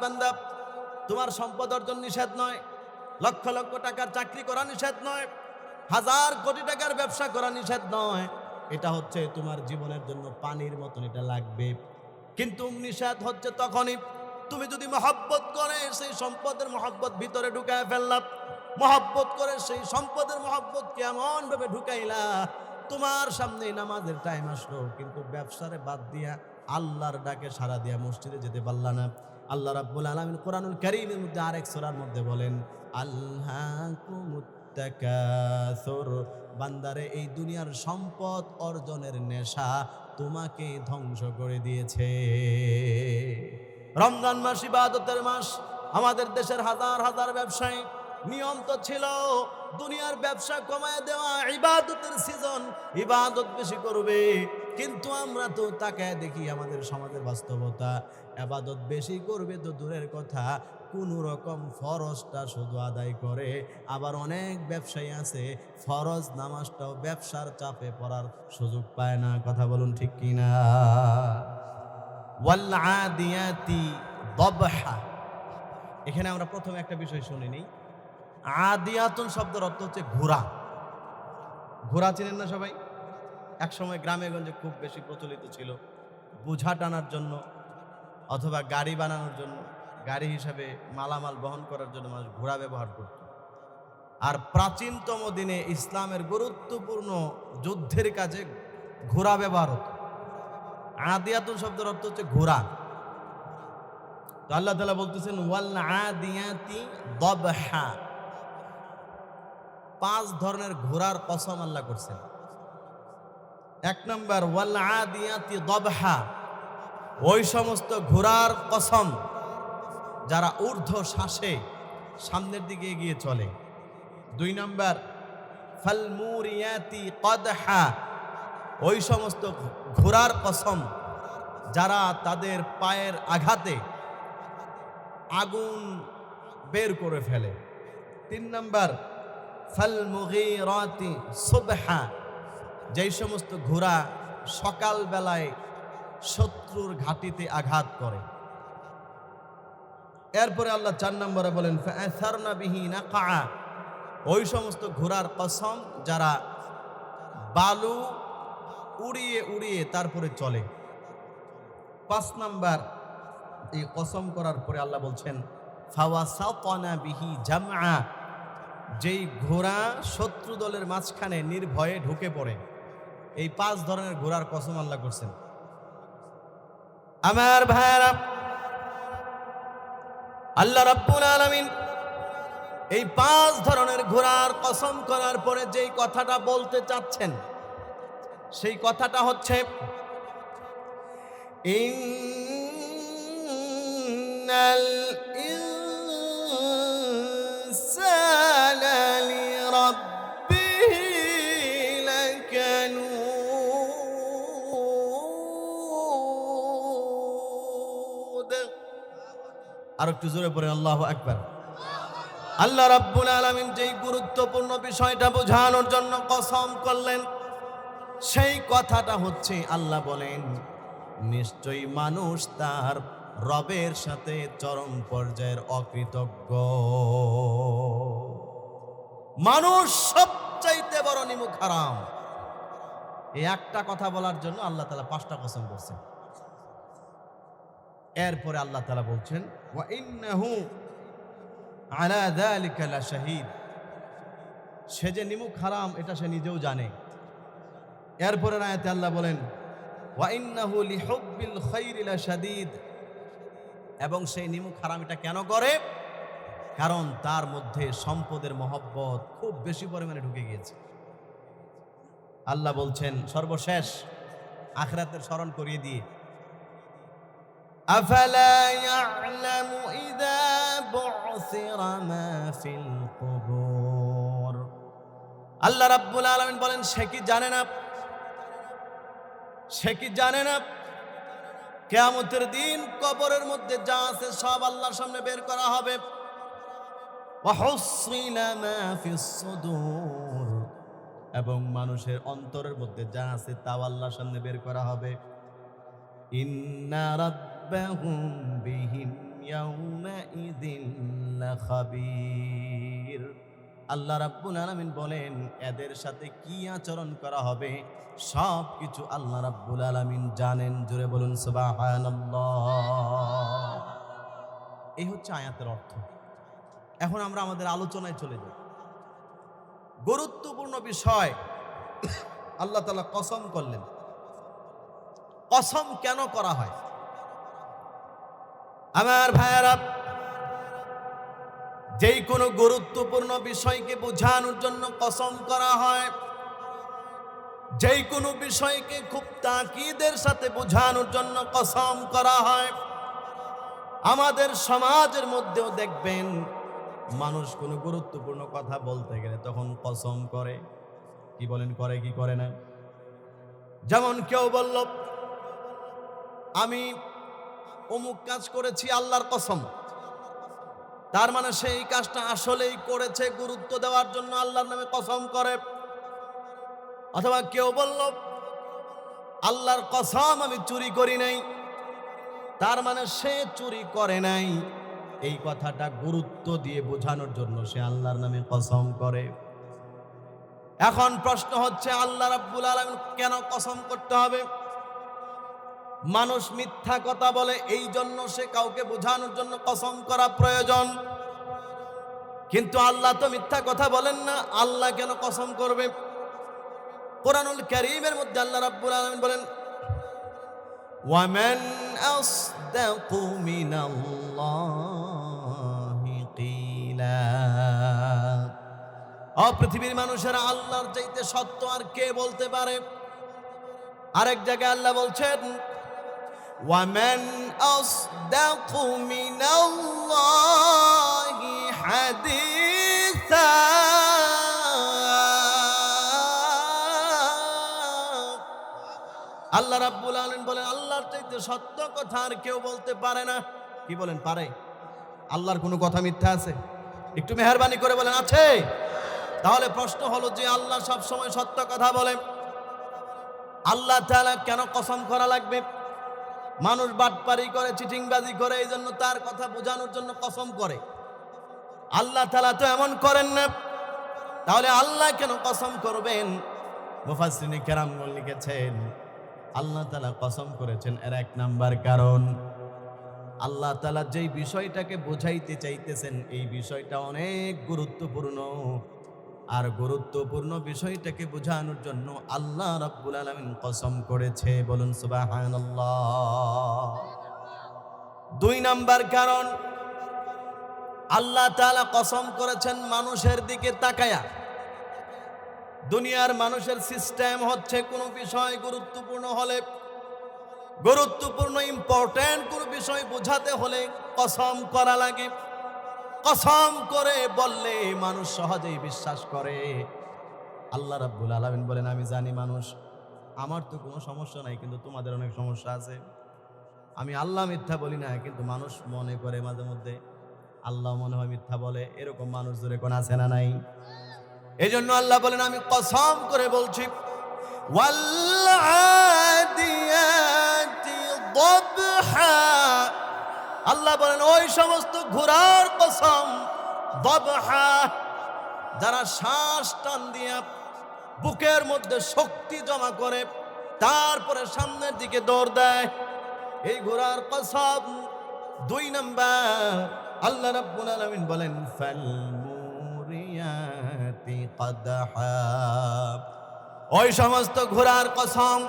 বান্দা, তোমার সম্পদ অর্জন নিষেধ নয়, লক্ষ লক্ষ টাকার চাকরি করা নিষেধ নয়, হাজার কোটি টাকার ব্যবসা করা নিষেধ নয়। এটা হচ্ছে তোমার জীবনের জন্য পানির মতন, এটা লাগবে। কিন্তু নিষেধ হচ্ছে তখনই তুমি যদি মহব্বত করে সেই সম্পদের মহব্বত ভিতরে ঢুকায় ফেললাম, মহব্বত করে সেই সম্পদের মহব্বত কেমন ভাবে ঢুকাইলা, তোমার সামনে নামাজের টাইম আসলো কিন্তু ব্যবসারে বাদ দিয়া আল্লাহর ডাকে সাড়া দিয়া মসজিদে যেতে পারলা না। আল্লাহ রাব্বুল আলামিন কোরআনুল কারীমের মধ্যে আরেক সূরার মধ্যে বলেন, আল্লাকুমুত তাকাসুর, বান্দারে এই দুনিয়ার সম্পদ অর্জনের নেশা তোমাকে ধ্বংস করে দিয়েছে। রমজান মাস ইবাদতের মাস। আমাদের দেশের হাজার হাজার ব্যবসায়ী নিয়ম তো ছিল দুনিয়ার ব্যবসা কমায় দেওয়া, ইবাদতের সিজন, ইবাদত বেশি করবে। কিন্তু আমরা তো তাকায় দেখি আমাদের সমাজের বাস্তবতা, ইবাদত বেশি করবে তো দূরের কথা, কোন রকম ফরজটা শুধু আদায় করে। আবার অনেক ব্যবসায়ী আছে ফরজ নামাজটাও ব্যবসার চাপে পড়ার সুযোগ পায় না। কথা বলুন ঠিক কিনা? ওয়াল আদিয়াতি দবহা, এখানে আমরা প্রথমে একটা বিষয় শুনিনি। আদিয়াতুন শব্দের অর্থ হচ্ছে ঘোড়া। ঘোড়া চিনেন না সবাই? এক সময় গ্রামে গঞ্জে খুব বেশি প্রচলিত ছিল, বোঝা টানার জন্য অথবা গাড়ি বানানোর জন্য, গাড়ি হিসাবে মালামাল বহন করার জন্য মানুষ ঘোড়া ব্যবহার করত। আর প্রাচীনতম দিনে ইসলামের গুরুত্বপূর্ণ যুদ্ধের কাজে ঘোড়া ব্যবহার হতো। আদিয়াতুন শব্দের অর্থ হচ্ছে ঘোড়া। তো আল্লাহ তাআলা বলতেছেন ওয়াল আদিয়াতি দবহা, 5 ধরনের ঘোড়ার কসম আল্লাহ করছেন। 1 নম্বর ওয়াল আদিয়াতি দবহা, ওই সমস্ত ঘোড়ার কসম যারা ঊর্ধ্ব শ্বাসে সামনের দিকে এগিয়ে চলে। 2 নম্বর ফাল মুরিয়াতি কদহা, ওই সমস্ত ঘোড়ার কসম যারা তাদের পায়ের আঘাতে আগুন বের করে ফেলে। 3 নম্বর ফাল মুগীরাতি সুবহা, যেই সমস্ত ঘোড়া সকাল বেলায় শত্রুর ঘাঁটিতে আঘাত করে। এরপরে আল্লাহ 4 নম্বরে বলেন ফাআসারনা বিহি নাকা, ওই সমস্ত ঘোড়ার কসম যারা বালু উড়িয়ে উড়িয়ে তারপরে চলে। 5 নম্বর, এই কসম করার পরে আল্লাহ বলছেন ফাওয়াসাতানা বিহি জামআ, যেই ঘোড়া শত্রু দলের মাঝখানে নির্ভয়ে ঢুকে পড়ে। এই 5 ধরনের ঘোড়ার কসম আল্লাহ করছেন। আমার ভাইরা, আল্লাহ রাব্বুল আলামিন এই 5 ধরনের ঘোড়ার কসম করার পরে যেই কথাটা বলতে চাচ্ছেন সেই কথাটা হচ্ছে ইন্নাল ইনসানা লিরাব্বিহি লাকানুদ। আর একটু জোরে পড়েন আল্লাহু আকবার। আল্লাহ রাব্বুল আলামিন যেই গুরুত্বপূর্ণ বিষয়টা বোঝানোর জন্য কসম করলেন সেই কথাটা হচ্ছে, আল্লাহ বলেন নিশ্চয়ই মানুষ তার রবের সাথে চরম পর্যায়ের অকৃতজ্ঞ। মানুষ সবচাইতে বড় নিমুখ হারাম। এই একটা কথা বলার জন্য আল্লাহ তাআলা 5টা কসম করছেন। এরপরে আল্লাহ তাআলা বলছেন ওয়া ইন্নাহু আলা যালিকা লাশাহিদ, সে যে নিমুখ হারাম এটা সে নিজেও জানে। এরপরের আয়াতে আল্লাহ বলেন ওয়া ইন্নাহু লিহুব্বিল খাইরি লাশাদীদ, এবং সেই নিমুখ হারাম এটা কেন করে? কারণ তার মধ্যে সম্পদের মহব্বত খুব বেশি পরিমাণে ঢুকে গিয়েছে। আল্লাহ বলছেন সর্বশেষ আখিরাতের স্মরণ করিয়ে দিয়ে, আফালা ইয়ালামু ইযা বু'সিরা মা ফিল কুবুর, আল্লাহ রাব্বুল আলামিন বলেন সে কি জানে না, সে কি জানে না কিয়ামতের দিন কবরের মধ্যে যা আছে সব আল্লাহর সামনে বের করা হবে। ওয়া হুসিলা মা ফিস সুদূর, এবং মানুষের অন্তরের মধ্যে যা আছে তাও আল্লাহর সামনে বের করা হবে। ইন্না রাব্বাহুম বিহিম ইয়াউমা লাখাবীর। আল্লাহ রাব্বুল আলামিন বলেন এদের সাথে কি আচরণ করা হবে সব কিছু আল্লাহ রাব্বুল আলামিন জানেন। জোরে বলুন সুবহানাল্লাহ। এই হচ্ছে আয়াতের অর্থ। এখন আমরা আমাদের আলোচনায় চলে যাই। গুরুত্বপূর্ণ বিষয়, আল্লাহ তাআলা কসম করলেন। কসম কেন করা হয়? আমার ভাইয়েরা, যেই কোনো গুরুত্বপূর্ণ বিষয়কে বোঝানোর জন্য কসম করা হয়, যেই কোনো বিষয়কে খুব তাকিদের সাথে বোঝানোর জন্য কসম করা হয়। আমাদের সমাজের মধ্যেও দেখবেন মানুষ কোনো গুরুত্বপূর্ণ কথা বলতে গেলে তখন কসম করে। কি বলেন, করে কি করে না? যেমন কেউ বলল আমি অমুক কাজ করেছি আল্লাহর কসম, তার মানে সেই কাজটা আসলেই করেছে, গুরুত্ব দেওয়ার জন্য আল্লাহর নামে কসম করে। অথবা কেউ বলল আল্লাহর কসম আমি চুরি করি নাই, তার মানে সে চুরি করে নাই, এই কথাটা গুরুত্ব দিয়ে বোঝানোর জন্য সে আল্লাহর নামে কসম করে। এখন প্রশ্ন হচ্ছে আল্লাহ রাব্বুল আলামিন কেন কসম করতে হবে? মানুষ মিথ্যা কথা বলে, এই জন্য সে কাউকে বোঝানোর জন্য কসম করা প্রয়োজন। কিন্তু আল্লাহ তো মিথ্যা কথা বলেন না, আল্লাহ কেন কসম করবে? কোরআনুল কারীমের মধ্যে আল্লাহ রাব্বুল আলামিন বলেন ওয়ামান আসদাকু মিনাল্লাহি কিলা। পৃথিবীর মানুষেরা আল্লাহর চাইতে সত্য আর কে বলতে পারে? আরেক জায়গায় আল্লাহ বলছেন ওয়ামান আসদাকু মিনাল্লাহি হাদিসা। আল্লাহ রাব্বুল আলামিন বলেন আল্লাহর চাইতে সত্য কথা আর কেউ বলতে পারে না। কি বলেন, পারে? আল্লাহর কোনো কথা মিথ্যা আছে? একটু মেহেরবানি করে বলেন আছে? তাহলে প্রশ্ন হলো যে আল্লাহ সব সময় সত্য কথা বলেন, আল্লাহ তাআলা কেন কসম করা লাগবে? মানুষ বাটপারি করে, চিটিংবাজি করে, এই জন্য তার কথা বোঝানোর জন্য কসম করে। আল্লাহ তাআলা তো এমন করেন না, তাহলে আল্লাহ কেন কসম করবেন? মুফাসসিরিনে কেরামগণ লিখেছেন আল্লাহ তাআলা কসম করেছেন এর এক নাম্বার কারণ আল্লাহ তাআলা যেই বিষয়টাকে বোঝাইতে চাইতেছেন এই বিষয়টা অনেক গুরুত্বপূর্ণ, আর গুরুত্বপূর্ণ বিষয়টাকে বোঝানোর জন্য আল্লাহ রাব্বুল আলামিন কসম করেছে। বলুন সুবহানাল্লাহ। দুই নাম্বার কারণ আল্লাহ তাআলা কসম করেছেন মানুষের দিকে তাকায়া। দুনিয়ার মানুষের সিস্টেম হচ্ছে কোনো বিষয় গুরুত্বপূর্ণ হলে, গুরুত্বপূর্ণ ইম্পর্টেন্ট কোনো বিষয় বোঝাতে হলে কসম করা লাগে। কসম করে বললে মানুষ সহজেই বিশ্বাস করে। আল্লাহ রাব্বুল আলামিন বলেন আমি জানি মানুষ, আমার তো কোনো সমস্যা নাই, কিন্তু তোমাদের অনেক সমস্যা আছে। আমি আল্লাহ মিথ্যা বলি না, কিন্তু মানুষ মনে করে মাঝে মধ্যে আল্লাহ মনে হয় মিথ্যা বলে। এরকম মানুষ জোরে কোন আছে না নাই? এই জন্য আল্লাহ বলেন আমি কসম করে বলছি ওয়াল আদিয়াতি দবহা। আল্লাহ বলেন ওই সমস্ত ঘোড়ার কসম, দবহা, যারা শ্বাস টান দিয়ে বুকের মধ্যে শক্তি জমা করে তারপরে সামনের দিকে দৌড় দেয়, এই ঘোড়ার কসম। দুই নাম্বার আল্লাহ রাব্বুল আলামিন বলেন ফাল মুরিয়াতি কদহা। ওই সমস্ত ঘোড়ার কসম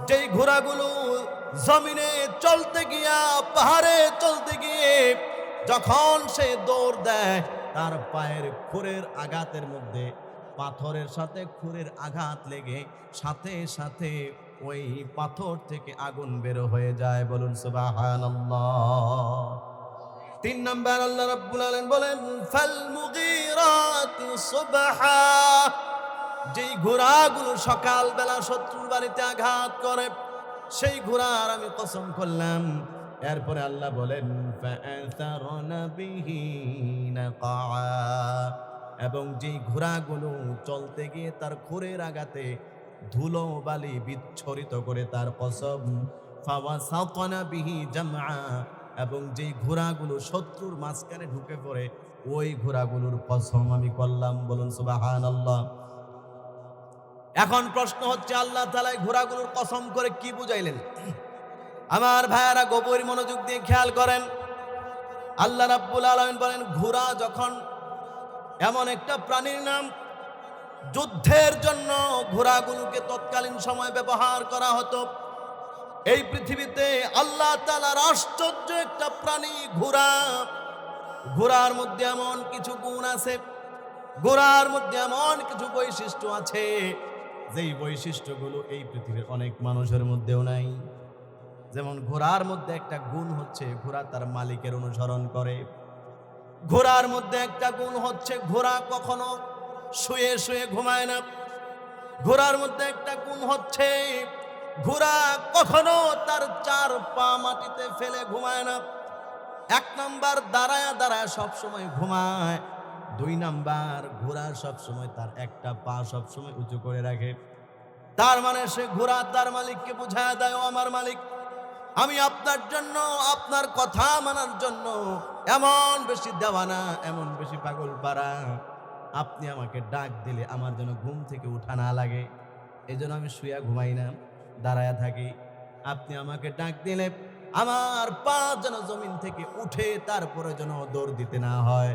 যেই ঘোড়াগুলো জমিনে চলতে গিয়া, পাহাড়ে চলতে গিয়ে যখন সে দৌড় দেয় তার পায়ের খুরের আঘাতের মধ্যে পাথরের সাথে খুরের আঘাত লেগে সাথে সাথে ওই পাথর থেকে আগুন বের হয়ে যায়। বলুন সুবহানাল্লাহ। তিন নাম্বার আল্লাহ রাব্বুল আলামিন বলেন ফাল মুগীরাতি সুবহা। যেই ঘোড়াগুলো সকালবেলা শত্রুর বাড়িতে আঘাত করে সেই ঘোড়ার আমি কসম করলাম। এরপরে আল্লাহ বলেন ফাআসারনা বিহি নাকা। এবং যেই ঘোড়াগুলো চলতে গিয়ে তার খুরের আঘাতে ধুলো বালি বিচ্ছরিত করে তার কসম ফাওয়াসাতনা বিহি জামআ। এবং যেই ঘোড়াগুলো শত্রুর মাঝখানে ঢুকে পড়ে ওই ঘোড়াগুলোর কসম আমি করলাম। বলুন সুবহানাল্লাহ। এখন প্রশ্ন হচ্ছে, আল্লাহ তাআলা ঘোড়াগুলোর কসম করে কি বুঝাইলেন? আমার ভাইয়ারা গভীর মনোযোগ দিয়ে খেয়াল করেন। আল্লাহ রাব্বুল আলামিন বলেন, ঘোড়া যখন এমন একটা প্রাণীর নাম, যুদ্ধের জন্য ঘোড়াগুলোকে তৎকালীন সময় ব্যবহার করা হতো। এই পৃথিবীতে আল্লাহ তাআলার আশ্চর্য একটা প্রাণী ঘোড়া। ঘোড়ার মধ্যে এমন কিছু গুণ আছে, ঘোড়ার মধ্যে এমন কিছু বৈশিষ্ট্য আছে, যেই বৈশিষ্ট্যগুলো এই পৃথিবীর অনেক মানুষের মধ্যেও নাই। যেমন ঘোড়ার মধ্যে একটা গুণ হচ্ছে ঘোড়া তার মালিকের অনুসরণ করে। ঘোড়ার মধ্যে একটা গুণ হচ্ছে ঘোড়া কখনো শুয়ে শুয়ে ঘুমায় না। ঘোড়ার মধ্যে একটা গুণ হচ্ছে ঘোড়া কখনো তার চার পা মাটিতে ফেলে ঘুমায় না। এক নাম্বার, দাঁড়ায় দাঁড়ায় সবসময় ঘুমায়। দুই নাম্বার, ঘোড়া সবসময় তার একটা পা সবসময় উঁচু করে রাখে। তার মানে সে ঘোড়া তার মালিককে বুঝায় দেয়, ও আমার মালিক, আমি আপনার জন্য, আপনার কথা মানার জন্য এমন বেশি দেওয়ানা, এমন বেশি পাগল পারা, আপনি আমাকে ডাক দিলে আমার যেন ঘুম থেকে উঠা না লাগে, এই জন্য আমি শুয়া ঘুমাই না, দাঁড়ায়া থাকি। আপনি আমাকে ডাক দিলে আমার পা যেন জমিন থেকে উঠে তারপরে যেন দৌড় দিতে না হয়,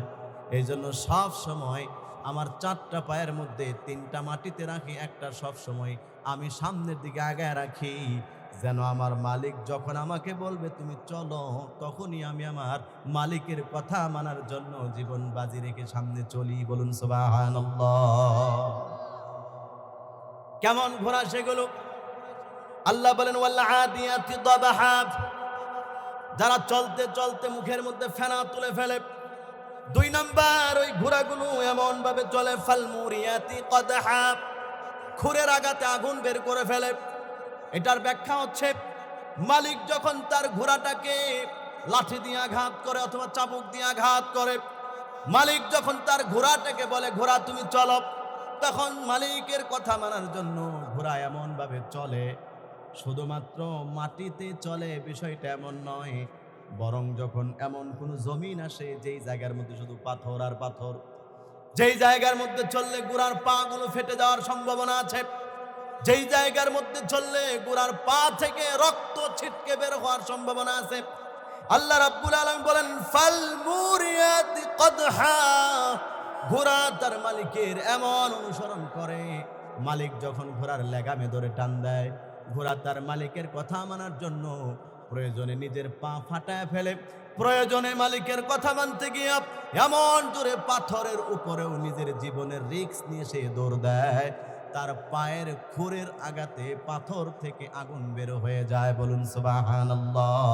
এই জন্য সব সময় আমার চারটা পায়ের মধ্যে তিনটা মাটিতে রাখি, একটা সব সময় আমি সামনের দিকে আগায় রাখি, যেন আমার মালিক যখন আমাকে বলবে তুমি চলো, তখনই আমি আমার মালিকের কথা মানার জন্য জীবন বাজি রেখে সামনে চলি। বলুন সুবহানাল্লাহ। কেমন ঘোড়া সেগুলো? আল্লাহ বলেন, ওয়াল আদিয়াতি দাবহা, যারা চলতে চলতে মুখের মধ্যে ফেনা তুলে ফেলে। দুই নাম্বার, ওই ঘোড়াগুলো এমন ভাবে চলে, ফাল মুরিয়াতি কদহা, খুরের আঘাতে আগুন বের করে ফেলে। এটার ব্যাখ্যা হচ্ছে, মালিক যখন তার ঘোড়াটাকে লাঠি দিয়ে আঘাত করে অথবা চাবুক দিয়ে আঘাত করে, মালিক যখন তার ঘোড়াটাকে বলে ঘোড়া তুমি চলো, তখন মালিকের কথা মানার জন্য ঘোড়া এমন ভাবে চলে। শুধুমাত্র মাটিতে চলে বিষয়টা এমন নয়, বরং যখন এমন কোন জমিন আসে যেই জায়গার মধ্যে শুধু পাথর আর পাথর, যেই জায়গার মধ্যে চললে ঘোড়ার পা গুলো ফেটে যাওয়ার সম্ভাবনা আছে, যেই জায়গার মধ্যে চললে ঘোড়ার পা থেকে রক্ত ছিটকে বের হওয়ার সম্ভাবনা আছে, আল্লাহ রাব্বুল আলামিন বলেন ফাল মুরিয়াতি কদহা, ঘোড়া তার মালিকের এমন অনুসরণ করে, মালিক যখন ঘোড়ার লেগামে ধরে টান দেয়, ঘোড়া তার মালিকের কথা মানার জন্য প্রয়োজনে নিজের পা ফাটায় ফেলে, প্রয়োজনে মালিকের কথা মানতে গিয়ে এমন জোরে পাথরের উপরেও নিজের জীবনের রিস্ক নিয়ে সে দৌড় দেয়, তার পায়ের খুরের আঘাতে পাথর থেকে আগুন বের হয়ে যায়। বলুন সুবহানাল্লাহ।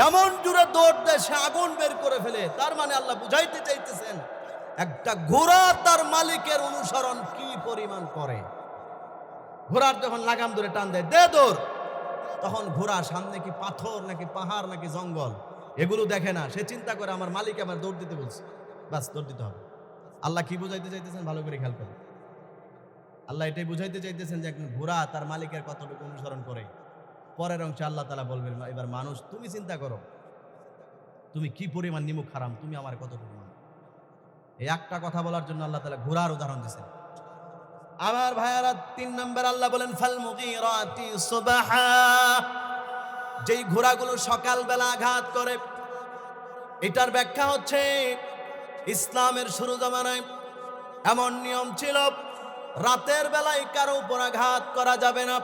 এমন জোরে দৌড় দেয় সে আগুন বের করে ফেলে। তার মানে আল্লাহ বুঝাইতে চাইতেছেন একটা ঘোড়া তার মালিকের অনুসরণ কি পরিমাণ করে। ঘোড়ার যখন লাগাম ধরে টান দেয় দে দৌড়, তখন ঘোড়া সামনে কি পাথর নাকি পাহাড় নাকি জঙ্গল এগুলো দেখে না, সে চিন্তা করে আমার মালিক আমার দৌড় দিতে বলছে, বাস দৌড় দিতে হবে। আল্লাহ কি বুঝাইতে চাইতেছেন ভালো করে খেয়াল করেন। আল্লাহ এটাই বুঝাইতে চাইতেছেন যে একজন ঘোড়া তার মালিকের কতটুকু অনুসরণ করে। পরের অংশে আল্লাহ তাআলা বলবেন, এবার মানুষ তুমি চিন্তা করো, তুমি কি পরিমাণ নিমুখ হারাম, তুমি আমার কতটুকু মানো। এই একটা কথা বলার জন্য আল্লাহ তাআলা ঘোড়ার উদাহরণ দিয়েছেন। আমার ভাইয়ারা, 3 নম্বর আল্লাহ বলেন ফাল মুগীরাতি সুবহা, যেই ঘোড়াগুলো সকালবেলা আঘাত করে। এটার ব্যাখ্যা হচ্ছে, ইসলামের শুরু জামানায় এমন নিয়ম ছিল, রাতের বেলায় কারো উপর আঘাত করা যাবে না।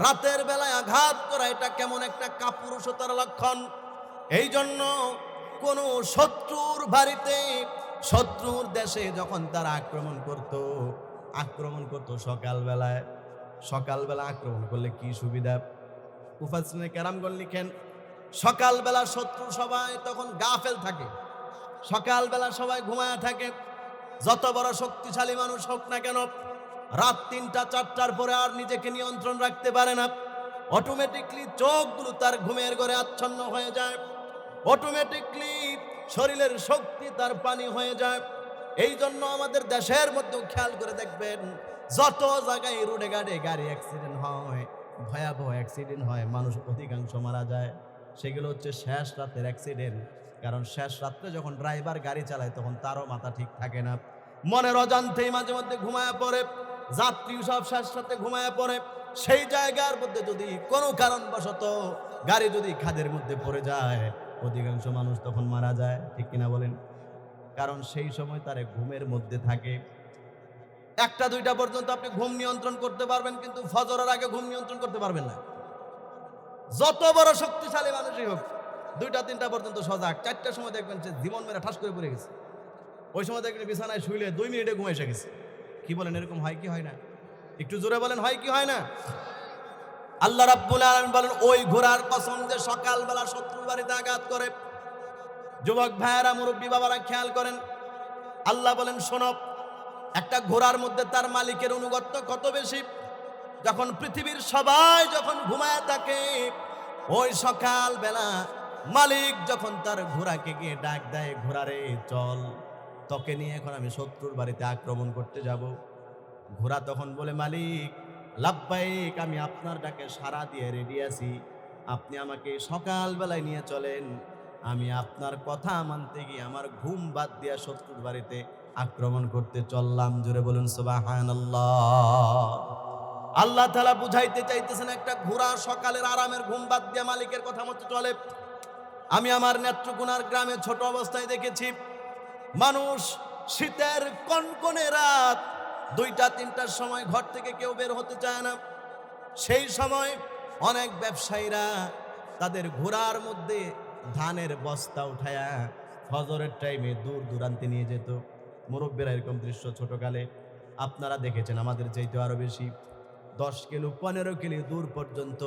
রাতের বেলায় আঘাত করা এটা কেমন একটা কাপুরুষতার লক্ষণ। এই জন্য কোন শত্রুর বাড়িতে, শত্রুর দেশে যখন তারা আক্রমণ করত সকালবেলায়, সকালবেলা আক্রমণ করলে কি সুবিধা? মুফাসসিরিনে কেরামগণ লিখেন, সকালবেলা শত্রু সবাই তখন গাফেল থাকে, সকালবেলা সবাই ঘুমায়া থাকে। যত বড় শক্তিশালী মানুষ হোক না কেন, রাত 3টা 4টার পরে আর নিজেকে নিয়ন্ত্রণ রাখতে পারে না। অটোমেটিকলি চোখগুলো তার ঘুমের ঘরে আচ্ছন্ন হয়ে যায়, অটোমেটিকলি শরীরের শক্তি তার পানি হয়ে যায়। এই জন্য আমাদের দেশের মধ্যে খেয়াল করে দেখবেন, যত জায়গায় রোডে গাড়ি অ্যাক্সিডেন্ট হয়, ভয়াবহ অ্যাক্সিডেন্ট হয়, মানুষ অধিকাংশ মারা যায়। সেগুলো হচ্ছে শেষ রাতের অ্যাক্সিডেন্ট। কারণ শেষ রাত্রে যখন ড্রাইভার গাড়ি চালায় তখন তারও মাথা ঠিক থাকে না, মনের অজান্তেই মাঝে মধ্যে ঘুমায়া পড়ে, যাত্রী সব শেষ রাতে ঘুমায়া পড়ে। সেই জায়গার মধ্যে যদি কোনো কারণবশত গাড়ি যদি খাদের মধ্যে পড়ে যায়, অধিকাংশ মানুষ তখন মারা যায়, ঠিক কিনা বলেন? কারণ সেই সময় তার ঘুমের মধ্যে থাকে। 1টা 2টা পর্যন্ত আপনি ঘুম নিয়ন্ত্রণ করতে পারবেন, কিন্তু ফজরের আগে ঘুম নিয়ন্ত্রণ করতে পারবেন না। যত বড় শক্তিশালী মানুষই হোক, 2টা 3টা পর্যন্ত সজাগ। 4টার সময় দেখবেন যে জীবন মেরা ঠাস করে পড়ে গেছে। ওই সময় দেখবেন বিছানায় শুইলে 2 মিনিটে ঘুম এসে গেছে। কি বলেন, এরকম হয় কি হয় না? একটু জোরে বলেন, হয় কি হয় না? আল্লাহ রাব্বুল আলামিন বলেন, ওই ঘোড়ার কসম যে সকালবেলা শত্রুর বাড়িতে আঘাত করে। যুবক ভাইয়েরা, মুরব্বী বাবারা খেয়াল করেন, আল্লাহ বলেন শোনো, একটা ঘোড়ার মধ্যে তার মালিকের অনুগত্য কত বেশি। যখন পৃথিবীর সবাই যখন ঘুমায় থাকে, ওই সকাল বেলা মালিক যখন তার ঘোড়াকে গিয়ে ডাক দেয়, ঘোড়ারে চল, তোকে নিয়ে এখন আমি শত্রুর বাড়িতে আক্রমণ করতে যাব। ঘোড়া তখন বলে, মালিক লাব্বাইক, আমি আপনার ডাকে সাড়া দিয়ে রেডি আছি, আপনি আমাকে সকাল বেলায় নিয়ে চলেন, আমি আপনার কথা মানতে গিয়ে আমার ঘুম বাদ দিয়া শত্রুর বাড়িতে আক্রমণ করতে চললাম। জোরে বলুন সুবহানাল্লাহ। আল্লাহ তাআলা বুঝাইতে চাইতেছেন, একটা ঘোড়া সকালের আরামের ঘুম বাদ দিয়ে মালিকের কথা মতো চলে। আমি আমার নেত্রকোনার গ্রামে ছোট অবস্থায় দেখেছি, মানুষ শীতের কনকনে রাত 2টা 3টার সময় ঘর থেকে কেউ বের হতে চায় না। সেই সময় অনেক ব্যবসায়ীরা তাদের ঘোড়ার মধ্যে ধানের বস্তা উঠায়া ফজরের টাইমে দূর দূরান্তে নিয়ে যেত। মুরব্বীরা এরকম দৃশ্য ছোটকালে আপনারা দেখেছেন, আমাদের চাইতে আরো বেশি। 10 কিলো 15 কিলো দূর পর্যন্ত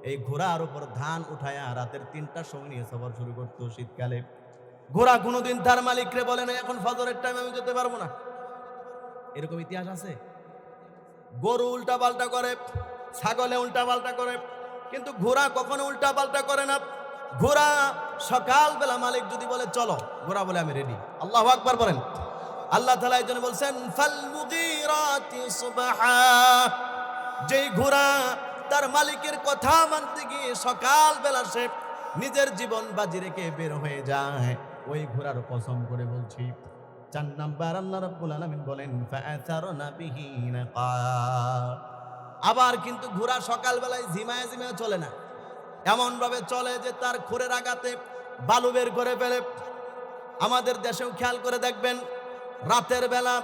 এই ঘোড়ার উপর ধান উঠায়া রাতের 3টার সময় নিয়ে সফর শুরু করতো শীতকালে। ঘোড়া কোনোদিন তার মালিকরে বলে না এখন ফজরের টাইম আমি যেতে পারবো না। এরকম ইতিহাস আছে। গরু উল্টা পাল্টা করে, ছাগলে উল্টা পাল্টা করে, কিন্তু ঘোড়া কখনো উল্টা পাল্টা করে না। ঘোড়া সকালবেলা মালিক যদি বলে চলো, ঘোড়া বলে আমি রেডি। আল্লাহু আকবার বলেন। আল্লাহ তাআলা এই জন্য বলছেন, ফাল মুগীরাতি সুবহা, যেই ঘোড়া তার মালিকের কথা মানতে গিয়ে সকালবেলা সে নিজের জীবন বাজি রেখে বের হয়ে যায়, ওই ঘোড়ার কসম করে বলছি। 4 নাম্বার আল্লাহ রাব্বুল আলামিন বলেন, ফাআসারনা বিহি নাকা। আবার কিন্তু ঘোড়া সকালবেলায় ঝিমায় ঝিমায় চলে না, এমন ভাবে চলে যে তার খুরের আঘাতে বালু বের করে ফেলে। আমাদের দেশেও খেয়াল করে দেখবেন, রাতের বেলা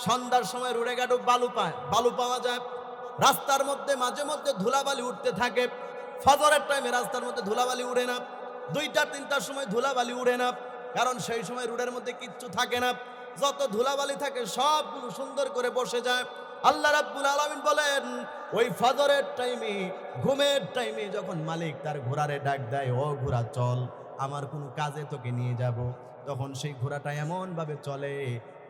সন্ধ্যার সময় রোডে ঘাটে বালু পাওয়া যায়। রাস্তার মধ্যে মাঝে মধ্যে ধুলাবালি উঠতে থাকে। ফজরের টাইমে রাস্তার মধ্যে ধুলাবালি উড়ে না, 2টা 3টার সময় ধুলাবালি উড়ে না, কারণ সেই সময় রোডের মধ্যে কিচ্ছু থাকে না। যত ধুলাবালি থাকে সবগুলো সুন্দর করে বসে যায়। আল্লাহ রাব্বুল আলামিন বলেন, ওই ফজরের টাইমে, ঘুমের টাইমে যখন মালিক তার ঘোড়ারে ডাক দেয়, ও ঘোড়া চল, আমার কোনো কাজে তোকে নিয়ে যাব, তখন সেই ঘোড়াটা এমন ভাবে চলে,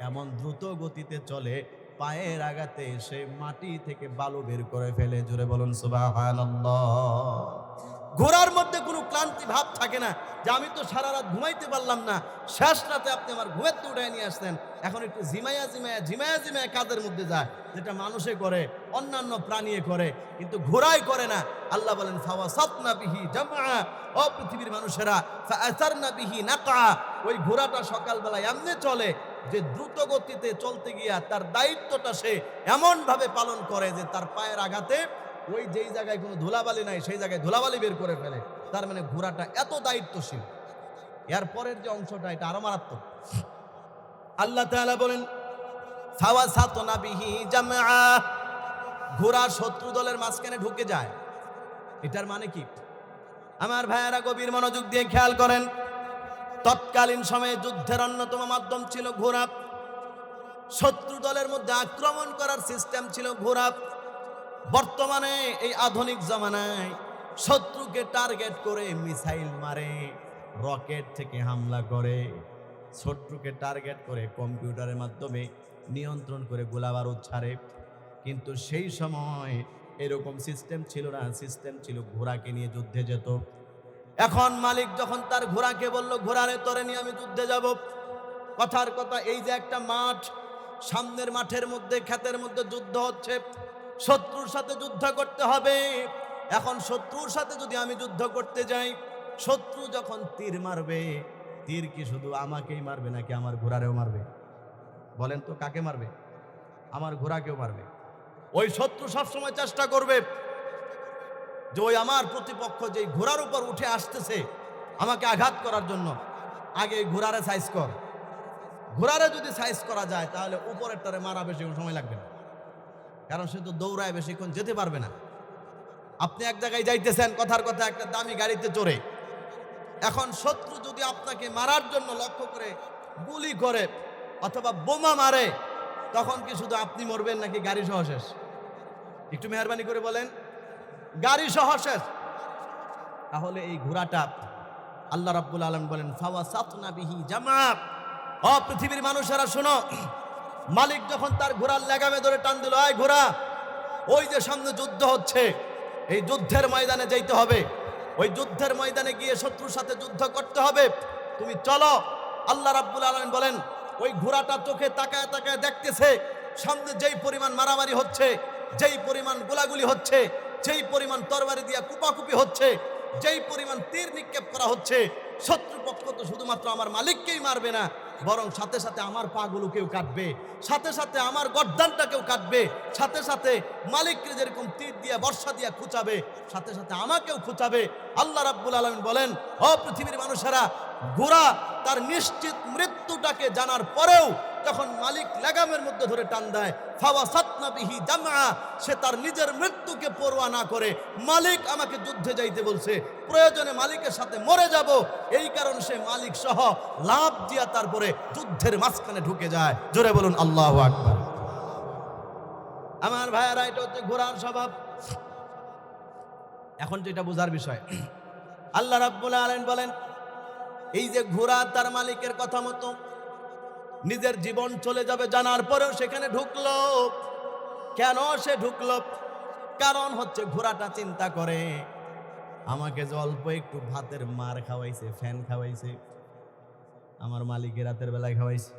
এমন দ্রুত গতিতে চলে, পায়ের আঘাতে সে মাটি থেকে বালু বের করে ফেলে। জোরে বলুন সুবহানাল্লাহ। ঘোড়ার মধ্যে কোনো ক্লান্তি ভাব থাকে না, যে আমি তো সারা রাত ঘুমাইতে পারলাম না, শেষ রাতে আপনি আমার ঘুমের তো উঠায় নিয়ে আসতেন, এখন একটু ঝিমায়া কাজের মধ্যে যায়, যেটা মানুষে করে, অন্যান্য প্রাণীয়ে করে, কিন্তু ঘোড়াই করে না। আল্লাহ বলেন, ফাওয়াসাতনা বিহি জামআ, ও পৃথিবীর মানুষেরা, ফাআসারনা বিহি নাকা, ওই ঘোড়াটা সকালবেলা এমনি চলে যে দ্রুত গতিতে চলতে গিয়া তার দায়িত্বটা সে এমন ভাবে পালন করে যে তার পায়ের আঘাতে ওই যেই জায়গায় কোনো ধুলাবালি নাই সেই জায়গায় ধুলাবালি বের করে ফেলে। তার মানে ঘোড়াটা এত দায়িত্বশীল। এর পরের যে অংশটা, এটা আরো মারাত্মক। আল্লাহ তাআলা বলেন, ফাওয়াসাতনা বিহি জামআ, ঘোড়া শত্রু দলের মাঝখানে ঢুকে যায়। এটার মানে কি? আমার ভাইয়েরা গভীর মনোযোগ দিয়ে খেয়াল করেন। তৎকালীন সময়ে যুদ্ধের অন্যতম মাধ্যম ছিল ঘোড়া। শত্রু দলের মধ্যে আক্রমণ করার সিস্টেম ছিল ঘোড়া। বর্তমানে এই আধুনিক জামানায় শত্রুকে টার্গেট করে মিসাইল মারে, রকেট থেকে হামলা করে, শত্রুকে টার্গেট করে কম্পিউটারের মাধ্যমে নিয়ন্ত্রণ করে গোলাবারুদ ছাড়ে। কিন্তু সেই সময় এরকম সিস্টেম ছিল না, সিস্টেম ছিল ঘোড়াকে নিয়ে যুদ্ধে যেত। এখন মালিক যখন তার ঘোড়াকে বলল, ঘোড়ারে তোরে নিয়ে আমি যুদ্ধে যাব, কথার কথা, এই যে একটা মাঠ, সামনের মাঠের মধ্যে ক্ষেতের মধ্যে যুদ্ধ হচ্ছে, শত্রুর সাথে যুদ্ধ করতে হবে। এখন শত্রুর সাথে যদি আমি যুদ্ধ করতে যাই, শত্রু যখন তীর মারবে, তীর কি শুধু আমাকেই মারবে নাকি আমার ঘোড়ারেও মারবে? বলেন তো, কাকে মারবে? আমার ঘোড়াকেও মারবে। ওই শত্রু সবসময় চেষ্টা করবে যে ওই আমার প্রতিপক্ষ যে ঘোড়ার উপর উঠে আসতেছে আমাকে আঘাত করার জন্য, আগে ঘোড়ারে সাইজ কর। ঘোড়ারে যদি সাইজ করা যায় তাহলে উপরেরটারে মারা বেশিক্ষণ সময় লাগবে না, কারণ সে তো দৌড়ায় বেশিক্ষণ যেতে পারবে না। আপনি এক জায়গায় যাইতেছেন, কথার কথা একটা দামি গাড়িতে চড়ে, এখন শত্রু যদি আপনাকে মারার জন্য লক্ষ্য করে গুলি করে অথবা বোমা মারে, তখন কি শুধু আপনি মরবেন নাকি গাড়ি সহ শেষ? একটু মেহরবানি করে বলেন, গাড়ি সহ শেষ। তাহলে এই ঘোড়াটা আল্লাহ রাব্বুল আলামিন বলেন ফাওয়াসাতনা বিহি জামা। ও পৃথিবীর মানুষেরা শোনো, মালিক যখন তার ঘোড়ার লাগামে ধরে টান দিল, এই ঘোড়া, ওই যে সামনে যুদ্ধ হচ্ছে, এই যুদ্ধের ময়দানে যাইতে হবে, ওই যুদ্ধের ময়দানে গিয়ে শত্রুর সাথে যুদ্ধ করতে হবে, তুমি চলো। আল্লাহ রাব্বুল আলামিন বলেন ওই ঘোড়াটা চোখে তাকায় তাকায় দেখতেছে সামনে যেই পরিমাণ মারামারি হচ্ছে, যেই পরিমাণ গোলাগুলি হচ্ছে, যেই পরিমাণ তরবারি দিয়া কুপাকুপি হচ্ছে, যেই পরিমাণ তীর নিক্ষেপ করা হচ্ছে, শত্রুপক্ষ তো শুধুমাত্র আমার মালিককেই মারবে না, বরং সাথে সাথে আমার পাগুলোকেও কাটবে, সাথে সাথে আমার গর্দানটাকেও কাটবে, সাথে সাথে মালিককে যেরকম তীর দিয়া বর্ষা দিয়া খুঁচাবে, সাথে সাথে আমাকেও খুঁচাবে। আল্লাহ রাব্বুল আলামিন বলেন, ও পৃথিবীর মানুষেরা, ঘোড়া তার নিশ্চিত মৃত্যুটাকে জানার পরেও যখন মালিক লাগামের মধ্যে ধরে টান দেয়, ফাওয়াসাতনা বিহি জামআ, সে তার নিজের মৃত্যুকে পরোয়া না করে মালিক আমাকে যুদ্ধে যাইতে বলছে, প্রয়োজনে মালিকের সাথে মরে যাব, এই কারণে সে মালিক সহ লাভ দিয়া তারপরে যুদ্ধের মাঝখানে ঢুকে যায়। জোরে বলুন আল্লাহু আকবার। আমার ভাইয়েরা, এটা হচ্ছে ঘোড়ার স্বভাব। এখন যেটা বোঝার বিষয়, আল্লাহ রাব্বুল আলামিন বলেন এই যে ঘোড়া তার মালিকের কথা মতো নিজের জীবন চলে যাবে জানার পরেও সেখানে ঢুকলো। কেন সে ঢুকলো? কারণ হচ্ছে ঘোড়াটা চিন্তা করে, আমাকে যে অল্প একটু ভাতের মার খাওয়াইছে, ফ্যান খাওয়াইছে, আমার মালিকের রাতের বেলায় খাওয়াইছে,